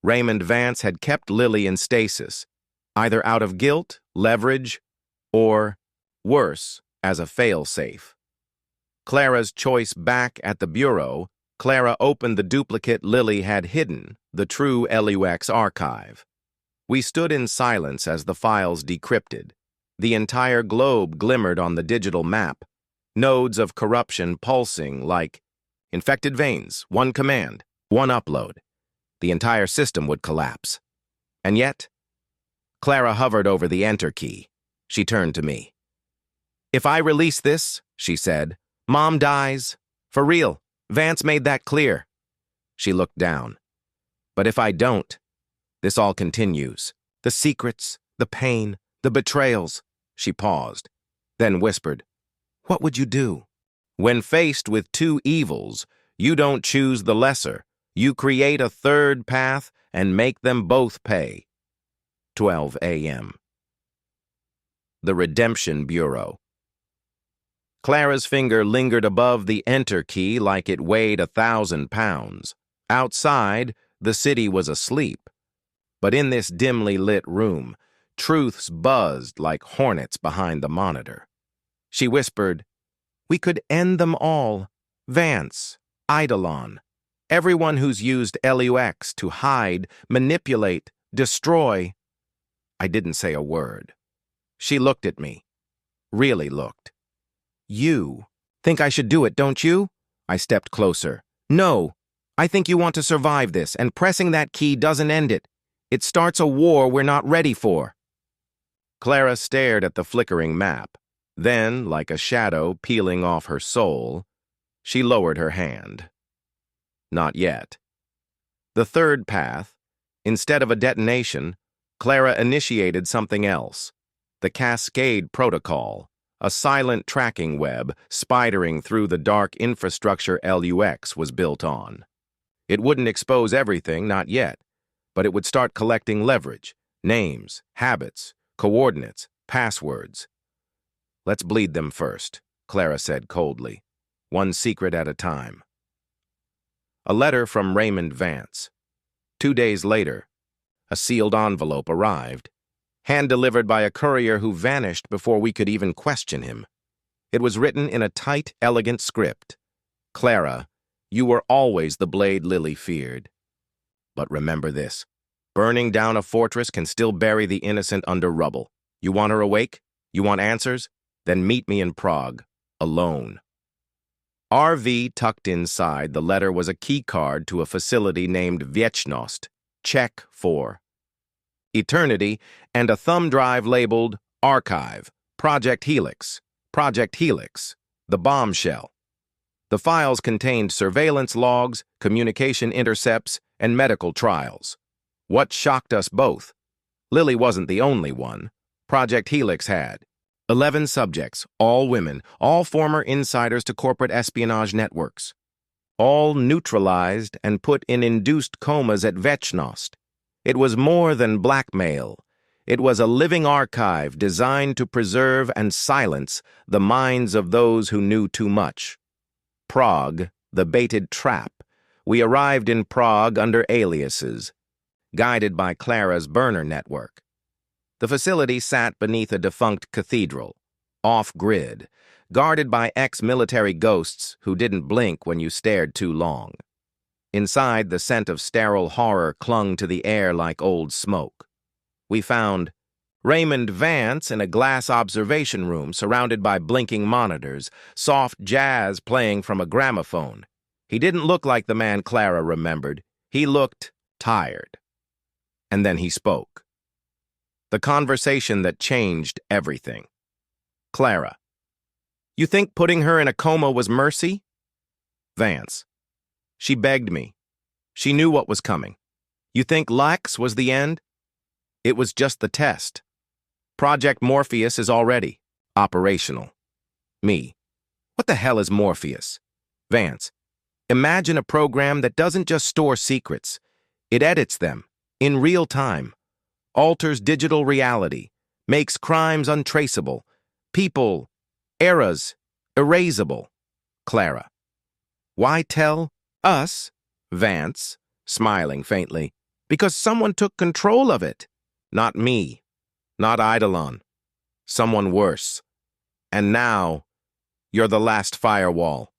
Raymond Vance had kept Lily in stasis, either out of guilt, leverage, or, worse, as a fail-safe. Clara's choice back at the bureau, Clara opened the duplicate Lily had hidden, the true LUX archive. We stood in silence as the files decrypted. The entire globe glimmered on the digital map, Nodes of corruption pulsing like infected veins, one command, one upload. The entire system would collapse. And yet, Clara hovered over the enter key. She turned to me. "If I release this," she said, "Mom dies. For real. Vance made that clear." She looked down. "But if I don't, this all continues. The secrets, the pain, the betrayals." She paused, then whispered, "What would you do?" "When faced with two evils, you don't choose the lesser. You create a third path and make them both pay." 12 a.m. The Redemption Bureau. Clara's finger lingered above the enter key like it weighed 1,000 pounds. Outside, the city was asleep. But in this dimly lit room, truths buzzed like hornets behind the monitor. She whispered, "We could end them all. Vance, Eidolon, everyone who's used LUX to hide, manipulate, destroy." I didn't say a word. She looked at me. Really looked. "You think I should do it, don't you?" I stepped closer. "No, I think you want to survive this, and pressing that key doesn't end it. It starts a war we're not ready for." Clara stared at the flickering map. Then, like a shadow peeling off her soul, she lowered her hand. Not yet. The third path, instead of a detonation, Clara initiated something else. The Cascade Protocol, a silent tracking web spidering through the dark infrastructure LUX was built on. It wouldn't expose everything, not yet, but it would start collecting leverage, names, habits, coordinates, passwords. "Let's bleed them first," Clara said coldly, "one secret at a time." A letter from Raymond Vance. 2 days later, a sealed envelope arrived, hand-delivered by a courier who vanished before we could even question him. It was written in a tight, elegant script. "Clara, you were always the blade Lily feared. But remember this. Burning down a fortress can still bury the innocent under rubble. You want her awake? You want answers? Then meet me in Prague, alone." RV tucked inside the letter was a key card to a facility named Wieczność, Czech for eternity, and a thumb drive labeled Archive, Project Helix, the bombshell. The files contained surveillance logs, communication intercepts, and medical trials. What shocked us both? Lily wasn't the only one. Project Helix had 11 subjects, all women, all former insiders to corporate espionage networks. All neutralized and put in induced comas at Wieczność. It was more than blackmail. It was a living archive designed to preserve and silence the minds of those who knew too much. Prague, the baited trap. We arrived in Prague under aliases, guided by Clara's burner network. The facility sat beneath a defunct cathedral, off-grid, guarded by ex-military ghosts who didn't blink when you stared too long. Inside, the scent of sterile horror clung to the air like old smoke. We found Raymond Vance in a glass observation room surrounded by blinking monitors, soft jazz playing from a gramophone. He didn't look like the man Clara remembered. He looked tired. And then he spoke. The conversation that changed everything. "Clara, you think putting her in a coma was mercy?" Vance, "She begged me. She knew what was coming. You think Lax was the end? It was just the test. Project Morpheus is already operational." Me, "What the hell is Morpheus?" Vance, "Imagine a program that doesn't just store secrets. It edits them, in real time, alters digital reality, makes crimes untraceable, people, eras, erasable." Clara, "Why tell us?" Vance, smiling faintly, "Because someone took control of it. Not me, not Eidolon. Someone worse. And now, you're the last firewall."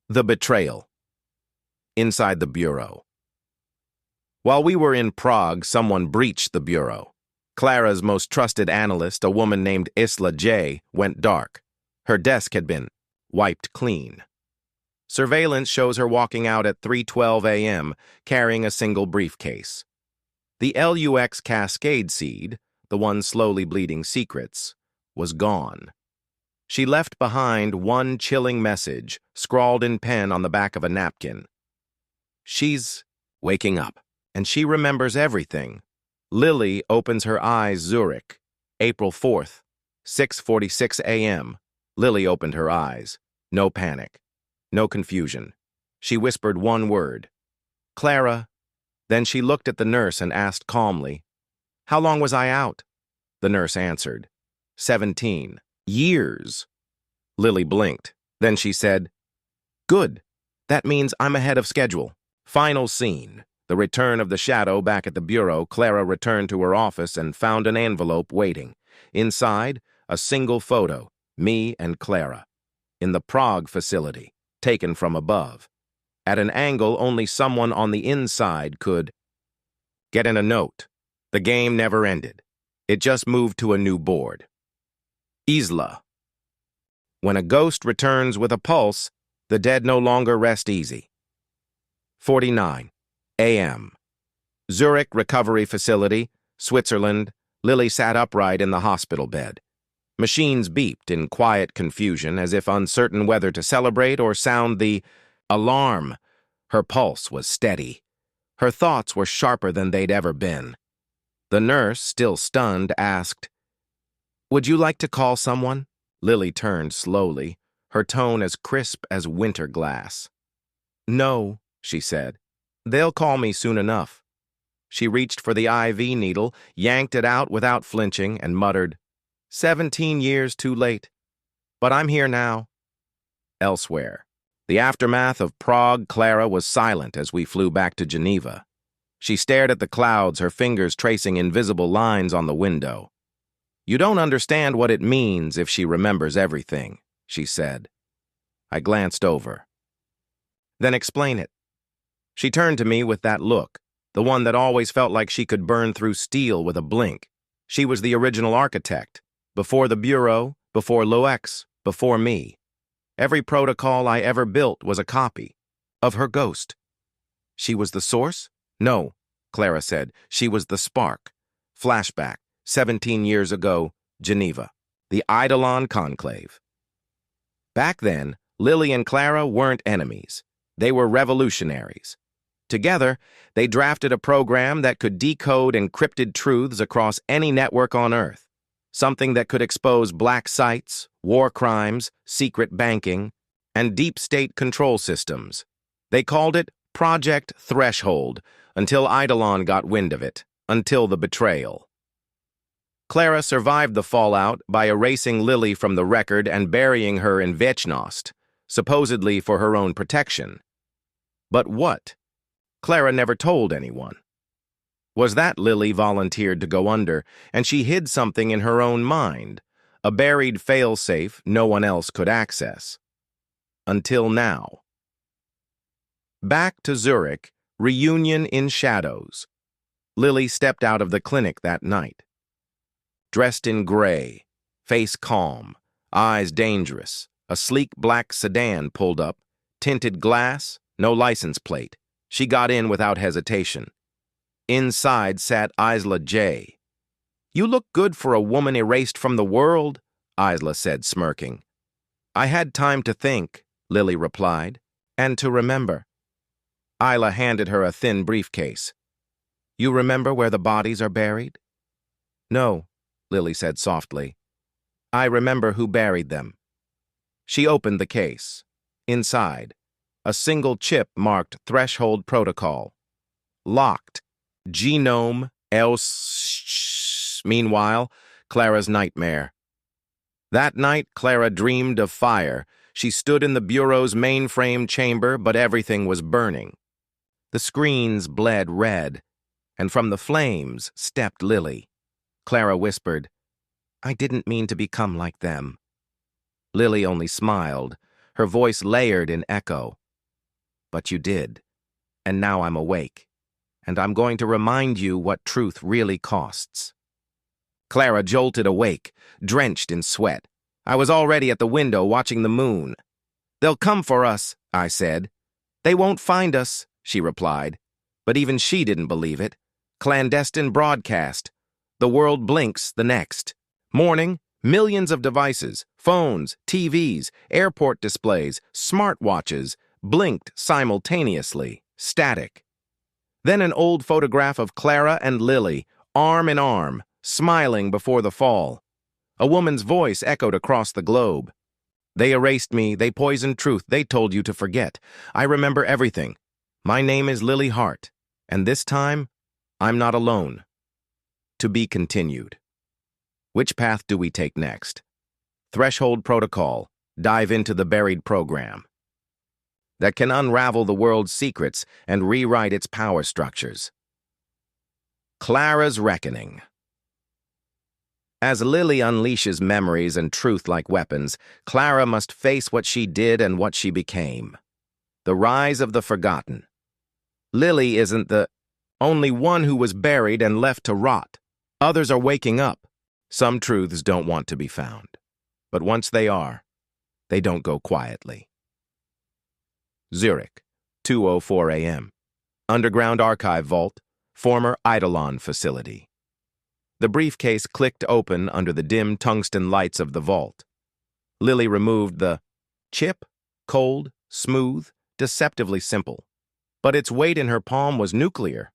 The Betrayal. Inside the Bureau. While we were in Prague, someone breached the Bureau. Clara's most trusted analyst, a woman named Isla J., went dark. Her desk had been wiped clean. Surveillance shows her walking out at 3:12 a.m., carrying a single briefcase. The LUX Cascade seed, the one slowly bleeding secrets, was gone. She left behind one chilling message, scrawled in pen on the back of a napkin. She's waking up, and she remembers everything. Lily opens her eyes. Zurich, April 4th, 6:46 a.m. Lily opened her eyes. No panic. No confusion. She whispered one word. Clara. Then she looked at the nurse and asked calmly, "How long was I out?" The nurse answered, 17 years. Lily blinked. Then she said, "Good. That means I'm ahead of schedule." Final scene. The return of the shadow back at the bureau. Clara returned to her office and found an envelope waiting. Inside, a single photo, me and Clara, in the Prague facility, taken from above. At an angle only someone on the inside could get in a note. The game never ended. It just moved to a new board. Isla. When a ghost returns with a pulse, the dead no longer rest easy. 49 a.m. Zurich Recovery Facility, Switzerland. Lily sat upright in the hospital bed. Machines beeped in quiet confusion, as if uncertain whether to celebrate or sound the alarm. Her pulse was steady. Her thoughts were sharper than they'd ever been. The nurse, still stunned, asked, "Would you like to call someone?" Lily turned slowly, her tone as crisp as winter glass. "No," she said. "They'll call me soon enough." She reached for the IV needle, yanked it out without flinching, and muttered, 17 years too late. But I'm here now. Elsewhere. The aftermath of Prague. Clara was silent as we flew back to Geneva. She stared at the clouds, her fingers tracing invisible lines on the window. "You don't understand what it means if she remembers everything," she said. I glanced over. "Then explain it." She turned to me with that look, the one that always felt like she could burn through steel with a blink. She was the original architect, before the Bureau, before LUX, before me. Every protocol I ever built was a copy of her ghost. She was the source? No, Clara said. She was the spark. Flashback, 17 years ago, Geneva, the Eidolon Conclave. Back then, Lily and Clara weren't enemies. They were revolutionaries. Together, they drafted a program that could decode encrypted truths across any network on Earth, something that could expose black sites, war crimes, secret banking, and deep state control systems. They called it Project Threshold, until Eidolon got wind of it, until the betrayal. Clara survived the fallout by erasing Lily from the record and burying her in Vechnost, supposedly for her own protection. But what? Clara never told anyone. Was that Lily volunteered to go under, and she hid something in her own mind, a buried failsafe no one else could access. Until now. Back to Zurich, reunion in shadows. Lily stepped out of the clinic that night. Dressed in gray, face calm, eyes dangerous, a sleek black sedan pulled up, tinted glass, no license plate. She got in without hesitation. Inside sat Isla J. "You look good for a woman erased from the world," Isla said, smirking. "I had time to think," Lily replied, "and to remember." Isla handed her a thin briefcase. "You remember where the bodies are buried?" "No," Lily said softly. "I remember who buried them." She opened the case. Inside, a single chip marked Threshold Protocol. Locked. Genome else. Meanwhile, Clara's nightmare. That night, Clara dreamed of fire. She stood in the Bureau's mainframe chamber, but everything was burning. The screens bled red, and from the flames stepped Lily. Clara whispered, "I didn't mean to become like them." Lily only smiled, her voice layered in echo. "But you did, and now I'm awake, and I'm going to remind you what truth really costs." Clara jolted awake, drenched in sweat. I was already at the window watching the moon. "They'll come for us," I said. "They won't find us," she replied. But even she didn't believe it. Clandestine broadcast. The world blinks the next. Morning, millions of devices, phones, TVs, airport displays, smartwatches, blinked simultaneously, static. Then an old photograph of Clara and Lily, arm in arm, smiling before the fall. A woman's voice echoed across the globe. "They erased me, they poisoned truth, they told you to forget. I remember everything. My name is Lily Hart, and this time, I'm not alone." To be continued. Which path do we take next? Threshold protocol, dive into the buried program that can unravel the world's secrets and rewrite its power structures. Clara's reckoning. As Lily unleashes memories and truth like weapons, Clara must face what she did and what she became. The rise of the forgotten. Lily isn't the only one who was buried and left to rot. Others are waking up. Some truths don't want to be found. But once they are, they don't go quietly. Zurich, 2:04 a.m. Underground archive vault, former Eidolon facility. The briefcase clicked open under the dim tungsten lights of the vault. Lily removed the chip, cold, smooth, deceptively simple. But its weight in her palm was nuclear.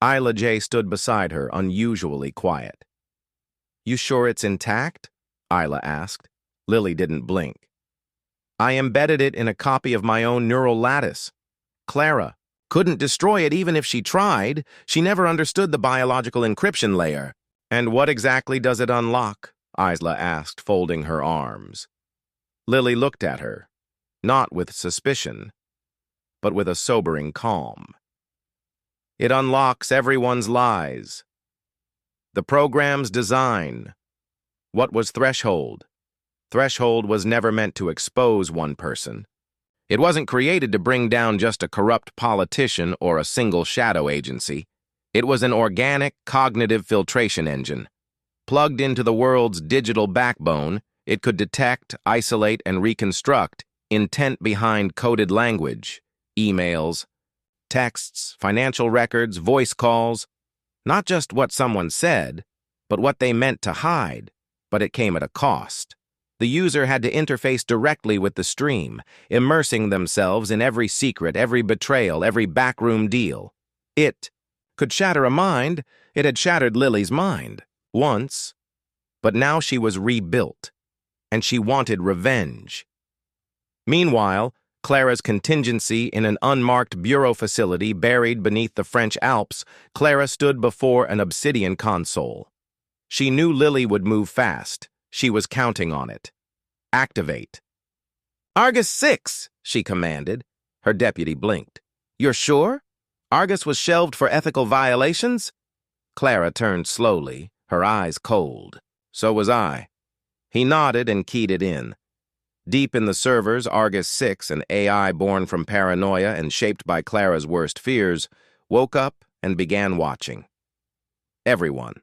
Isla J. stood beside her, unusually quiet. "You sure it's intact?" Isla asked. Lily didn't blink. "I embedded it in a copy of my own neural lattice. Clara couldn't destroy it even if she tried. She never understood the biological encryption layer." "And what exactly does it unlock?" Isla asked, folding her arms. Lily looked at her, not with suspicion, but with a sobering calm. "It unlocks everyone's lies. The program's design. What was Threshold? Threshold was never meant to expose one person. It wasn't created to bring down just a corrupt politician or a single shadow agency. It was an organic, cognitive filtration engine. Plugged into the world's digital backbone, it could detect, isolate, and reconstruct intent behind coded language, emails, texts, financial records, voice calls. Not just what someone said, but what they meant to hide, but it came at a cost. The user had to interface directly with the stream, immersing themselves in every secret, every betrayal, every backroom deal. It could shatter a mind. It had shattered Lily's mind once, but now she was rebuilt, and she wanted revenge. Meanwhile, Clara's contingency in an unmarked bureau facility buried beneath the French Alps, Clara stood before an obsidian console. She knew Lily would move fast. She was counting on it. "Activate." "Argus 6, she commanded. Her deputy blinked. "You're sure? Argus was shelved for ethical violations?" Clara turned slowly, her eyes cold. "So was I." He nodded and keyed it in. Deep in the servers, Argus 6, an AI born from paranoia and shaped by Clara's worst fears, woke up and began watching. Everyone.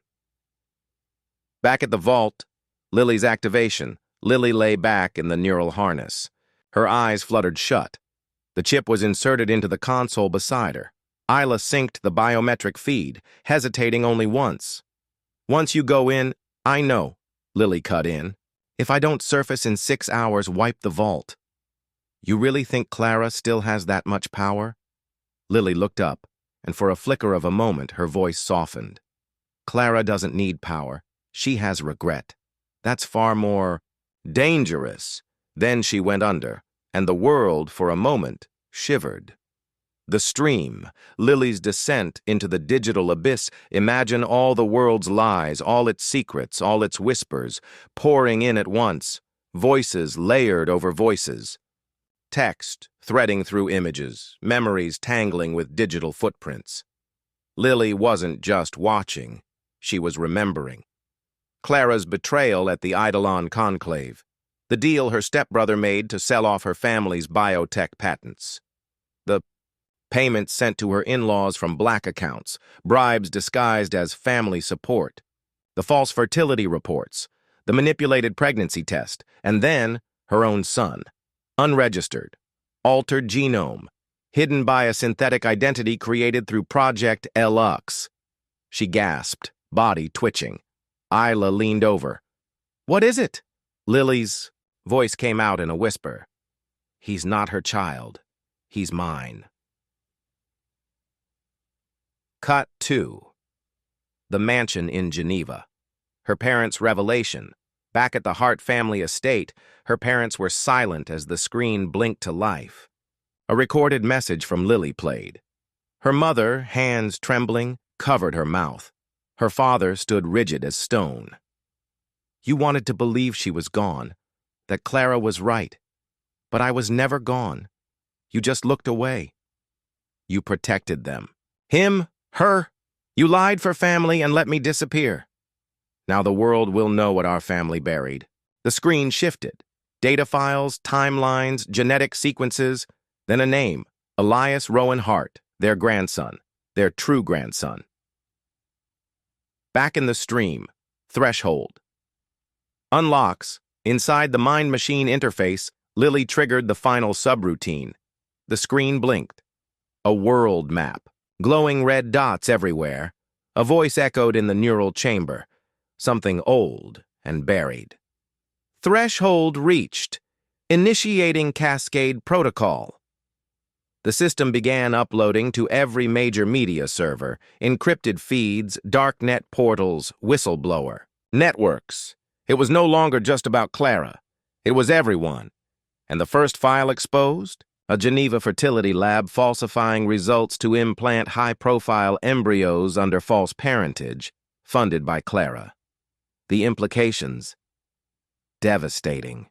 Back at the vault, Lily's activation. Lily lay back in the neural harness. Her eyes fluttered shut. The chip was inserted into the console beside her. Isla synced the biometric feed, hesitating only once. "Once you go in, I know," Lily cut in. "If I don't surface in 6 hours, wipe the vault." "You really think Clara still has that much power?" Lily looked up, and for a flicker of a moment, her voice softened. "Clara doesn't need power. She has regret. That's far more dangerous." Then she went under, and the world, for a moment, shivered. The stream, Lily's descent into the digital abyss. Imagine all the world's lies, all its secrets, all its whispers, pouring in at once, voices layered over voices. Text threading through images, memories tangling with digital footprints. Lily wasn't just watching, she was remembering. Clara's betrayal at the Eidolon conclave, the deal her stepbrother made to sell off her family's biotech patents. The payments sent to her in-laws from black accounts, bribes disguised as family support. the false fertility reports, the manipulated pregnancy test, and then her own son. Unregistered, altered genome, hidden by a synthetic identity created through Project Lux. She gasped, body twitching. Isla leaned over. "What is it?" Lily's voice came out in a whisper. "He's not her child. He's mine." Cut 2. The mansion in Geneva. Her parents' revelation. Back at the Hart family estate, her parents were silent as the screen blinked to life. A recorded message from Lily played. Her mother, hands trembling, covered her mouth. Her father stood rigid as stone. "You wanted to believe she was gone, that Clara was right. But I was never gone. You just looked away. You protected them. Him, her. You lied for family and let me disappear. Now the world will know what our family buried." The screen shifted. Data files, timelines, genetic sequences, then a name, Elias Rowan Hart, their grandson, their true grandson. Back in the stream, threshold. Unlocks. Inside the mind-machine interface, Lily triggered the final subroutine. The screen blinked. A world map, glowing red dots everywhere. A voice echoed in the neural chamber. Something old and buried. Threshold reached. Initiating cascade protocol. The system began uploading to every major media server, encrypted feeds, darknet portals, whistleblower, networks. It was no longer just about Clara. It was everyone. And the first file exposed? A Geneva fertility lab falsifying results to implant high-profile embryos under false parentage, funded by Clara. The implications? Devastating.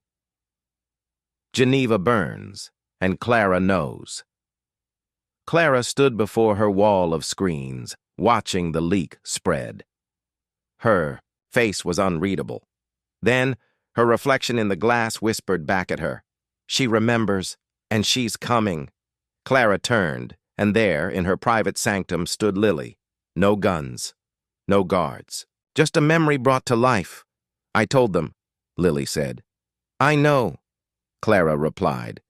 Geneva burns, and Clara knows. Clara stood before her wall of screens, watching the leak spread. Her face was unreadable. Then, her reflection in the glass whispered back at her. She remembers, and she's coming. Clara turned, and there, in her private sanctum, stood Lily. No guns, no guards. Just a memory brought to life. "I told them," Lily said. "I know," Clara replied.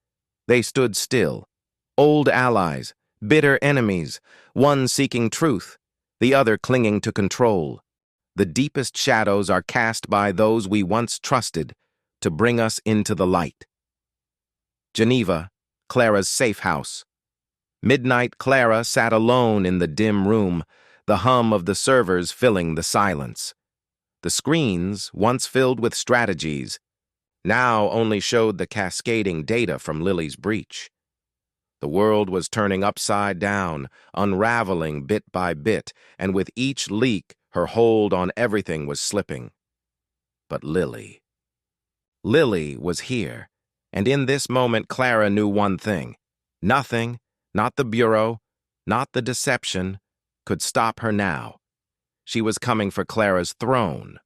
They stood still. Old allies, bitter enemies, one seeking truth, the other clinging to control. The deepest shadows are cast by those we once trusted to bring us into the light. Geneva, Clara's safe house. Midnight Clara sat alone in the dim room, the hum of the servers filling the silence. The screens, once filled with strategies, now only showed the cascading data from Lily's breach. The world was turning upside down, unraveling bit by bit, and with each leak, her hold on everything was slipping. But Lily was here, and in this moment Clara knew one thing. Nothing, not the Bureau, not the deception, could stop her now. She was coming for Clara's throne.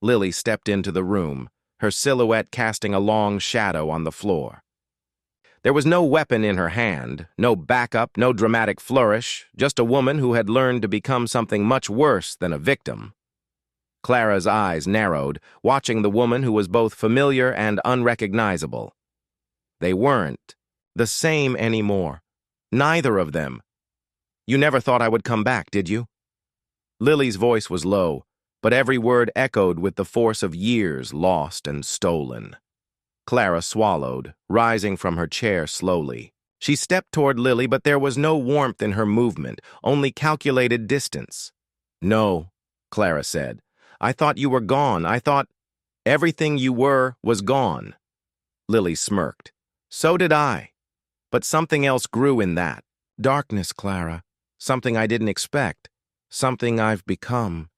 Lily stepped into the room, her silhouette casting a long shadow on the floor. There was no weapon in her hand, no backup, no dramatic flourish, just a woman who had learned to become something much worse than a victim. Clara's eyes narrowed, watching the woman who was both familiar and unrecognizable. They weren't the same anymore. Neither of them. "You never thought I would come back, did you?" Lily's voice was low, but every word echoed with the force of years lost and stolen. Clara swallowed, rising from her chair slowly. She stepped toward Lily, but there was no warmth in her movement, only calculated distance. "No," Clara said. "I thought you were gone. I thought everything you were was gone." Lily smirked. "So did I. But something else grew in that. Darkness, Clara. Something I didn't expect. Something I've become."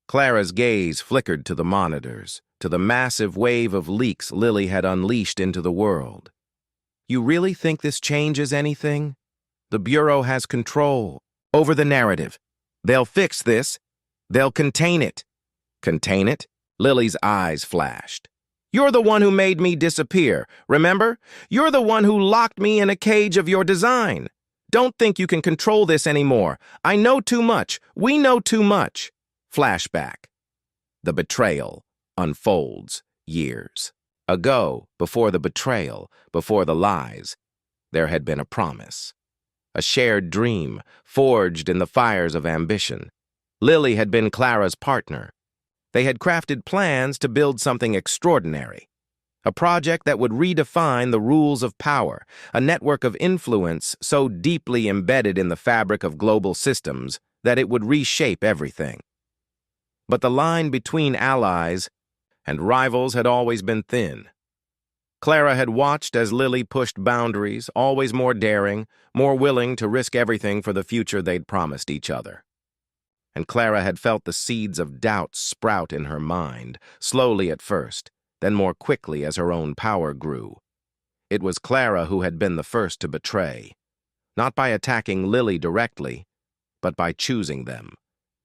Clara's gaze flickered to the monitors, to the massive wave of leaks Lily had unleashed into the world. "You really think this changes anything? The Bureau has control over the narrative. They'll fix this. They'll contain it." "Contain it?" Lily's eyes flashed. "You're the one who made me disappear, remember? You're the one who locked me in a cage of your design. Don't think you can control this anymore. I know too much. We know too much. Flashback. The betrayal unfolds years ago. Before the betrayal, before the lies, there had been a promise. A shared dream, forged in the fires of ambition. Lily had been Clara's partner. They had crafted plans to build something extraordinary. A project that would redefine the rules of power, a network of influence so deeply embedded in the fabric of global systems that it would reshape everything. But the line between allies and rivals had always been thin. Clara had watched as Lily pushed boundaries, always more daring, more willing to risk everything for the future they'd promised each other. And Clara had felt the seeds of doubt sprout in her mind, slowly at first, then more quickly as her own power grew. It was Clara who had been the first to betray, not by attacking Lily directly, but by choosing them,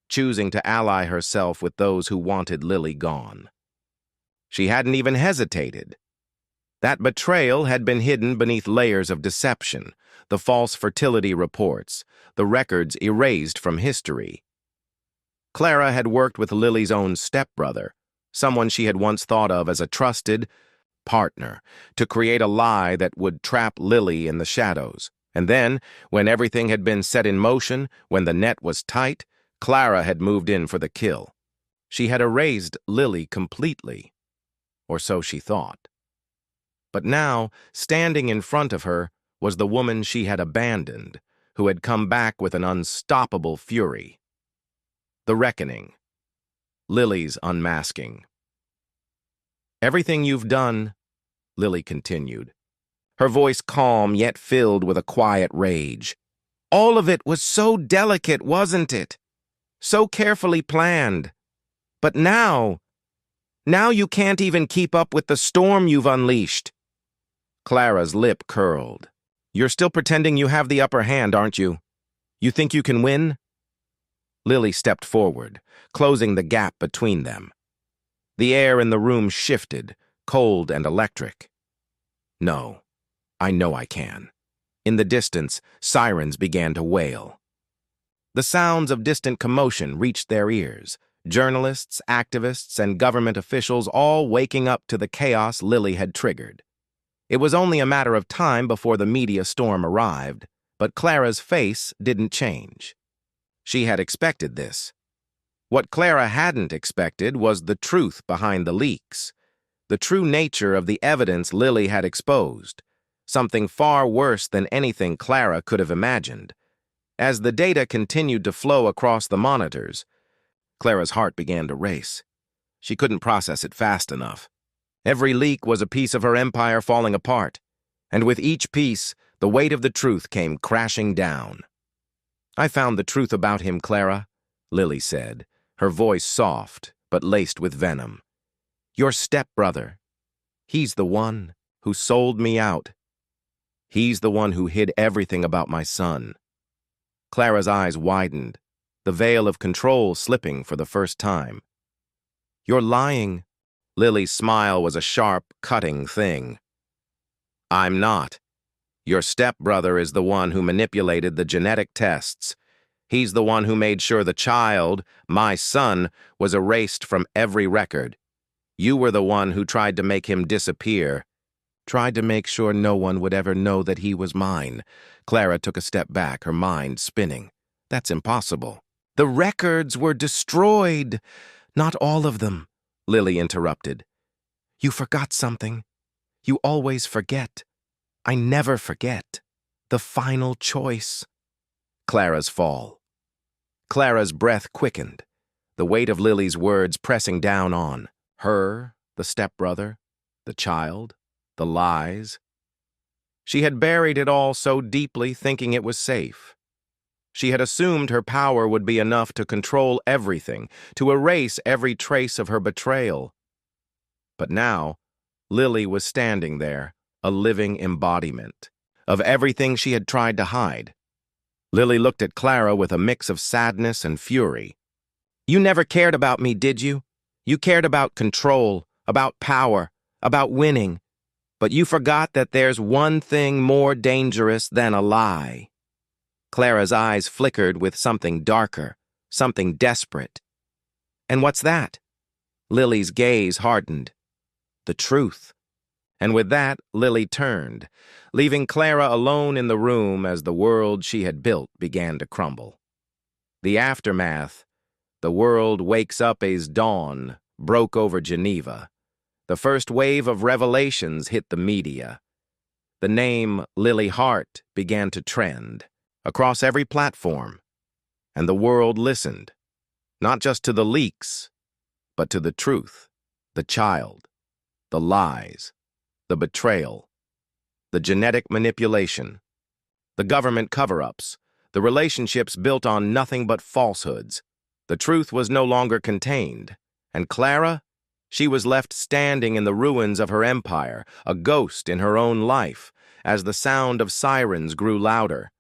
choosing to ally herself with those who wanted Lily gone. She hadn't even hesitated. That betrayal had been hidden beneath layers of deception, the false fertility reports, the records erased from history. Clara had worked with Lily's own stepbrother, someone she had once thought of as a trusted partner, to create a lie that would trap Lily in the shadows. And then, when everything had been set in motion, when the net was tight, Clara had moved in for the kill. She had erased Lily completely, or so she thought. But now, standing in front of her, was the woman she had abandoned, who had come back with an unstoppable fury. The reckoning. Lily's unmasking. "Everything you've done," Lily continued, her voice calm yet filled with a quiet rage. "All of it was so delicate, wasn't it? So carefully planned. But now you can't even keep up with the storm you've unleashed." Clara's lip curled. "You're still pretending you have the upper hand, aren't you? You think you can win?" Lily stepped forward, closing the gap between them. The air in the room shifted, cold and electric. "No, I know I can." In the distance, sirens began to wail. The sounds of distant commotion reached their ears, journalists, activists, and government officials all waking up to the chaos Lily had triggered. It was only a matter of time before the media storm arrived, but Clara's face didn't change. She had expected this. What Clara hadn't expected was the truth behind the leaks, the true nature of the evidence Lily had exposed, something far worse than anything Clara could have imagined. As the data continued to flow across the monitors, Clara's heart began to race. She couldn't process it fast enough. Every leak was a piece of her empire falling apart, and with each piece, the weight of the truth came crashing down. "I found the truth about him, Clara," Lily said, her voice soft but laced with venom. "Your stepbrother. He's the one who sold me out. He's the one who hid everything about my son." Clara's eyes widened, the veil of control slipping for the first time. "You're lying." Lily's smile was a sharp, cutting thing. "I'm not. Your stepbrother is the one who manipulated the genetic tests. He's the one who made sure the child, my son, was erased from every record. You were the one who tried to make him disappear. Tried to make sure no one would ever know that he was mine." Clara took a step back, her mind spinning. "That's impossible." "The records were destroyed." "Not all of them," Lily interrupted. "You forgot something. You always forget. I never forget. The final choice." Clara's fall. Clara's breath quickened, the weight of Lily's words pressing down on her, the stepbrother, the child, the lies. She had buried it all so deeply, thinking it was safe. She had assumed her power would be enough to control everything, to erase every trace of her betrayal. But now, Lily was standing there, a living embodiment of everything she had tried to hide. Lily looked at Clara with a mix of sadness and fury. "You never cared about me, did you? You cared about control, about power, about winning. But you forgot that there's one thing more dangerous than a lie." Clara's eyes flickered with something darker, something desperate. And what's that? Lily's gaze hardened. The truth. And with that, Lily turned, leaving Clara alone in the room as the world she had built began to crumble. The aftermath, the world wakes up as dawn, broke over Geneva. The first wave of revelations hit the media. The name Lily Hart began to trend across every platform, and the world listened, not just to the leaks, but to the truth, the child, the lies, the betrayal, the genetic manipulation, the government cover-ups, the relationships built on nothing but falsehoods. The truth was no longer contained, and Clara, she was left standing in the ruins of her empire, a ghost in her own life, as the sound of sirens grew louder.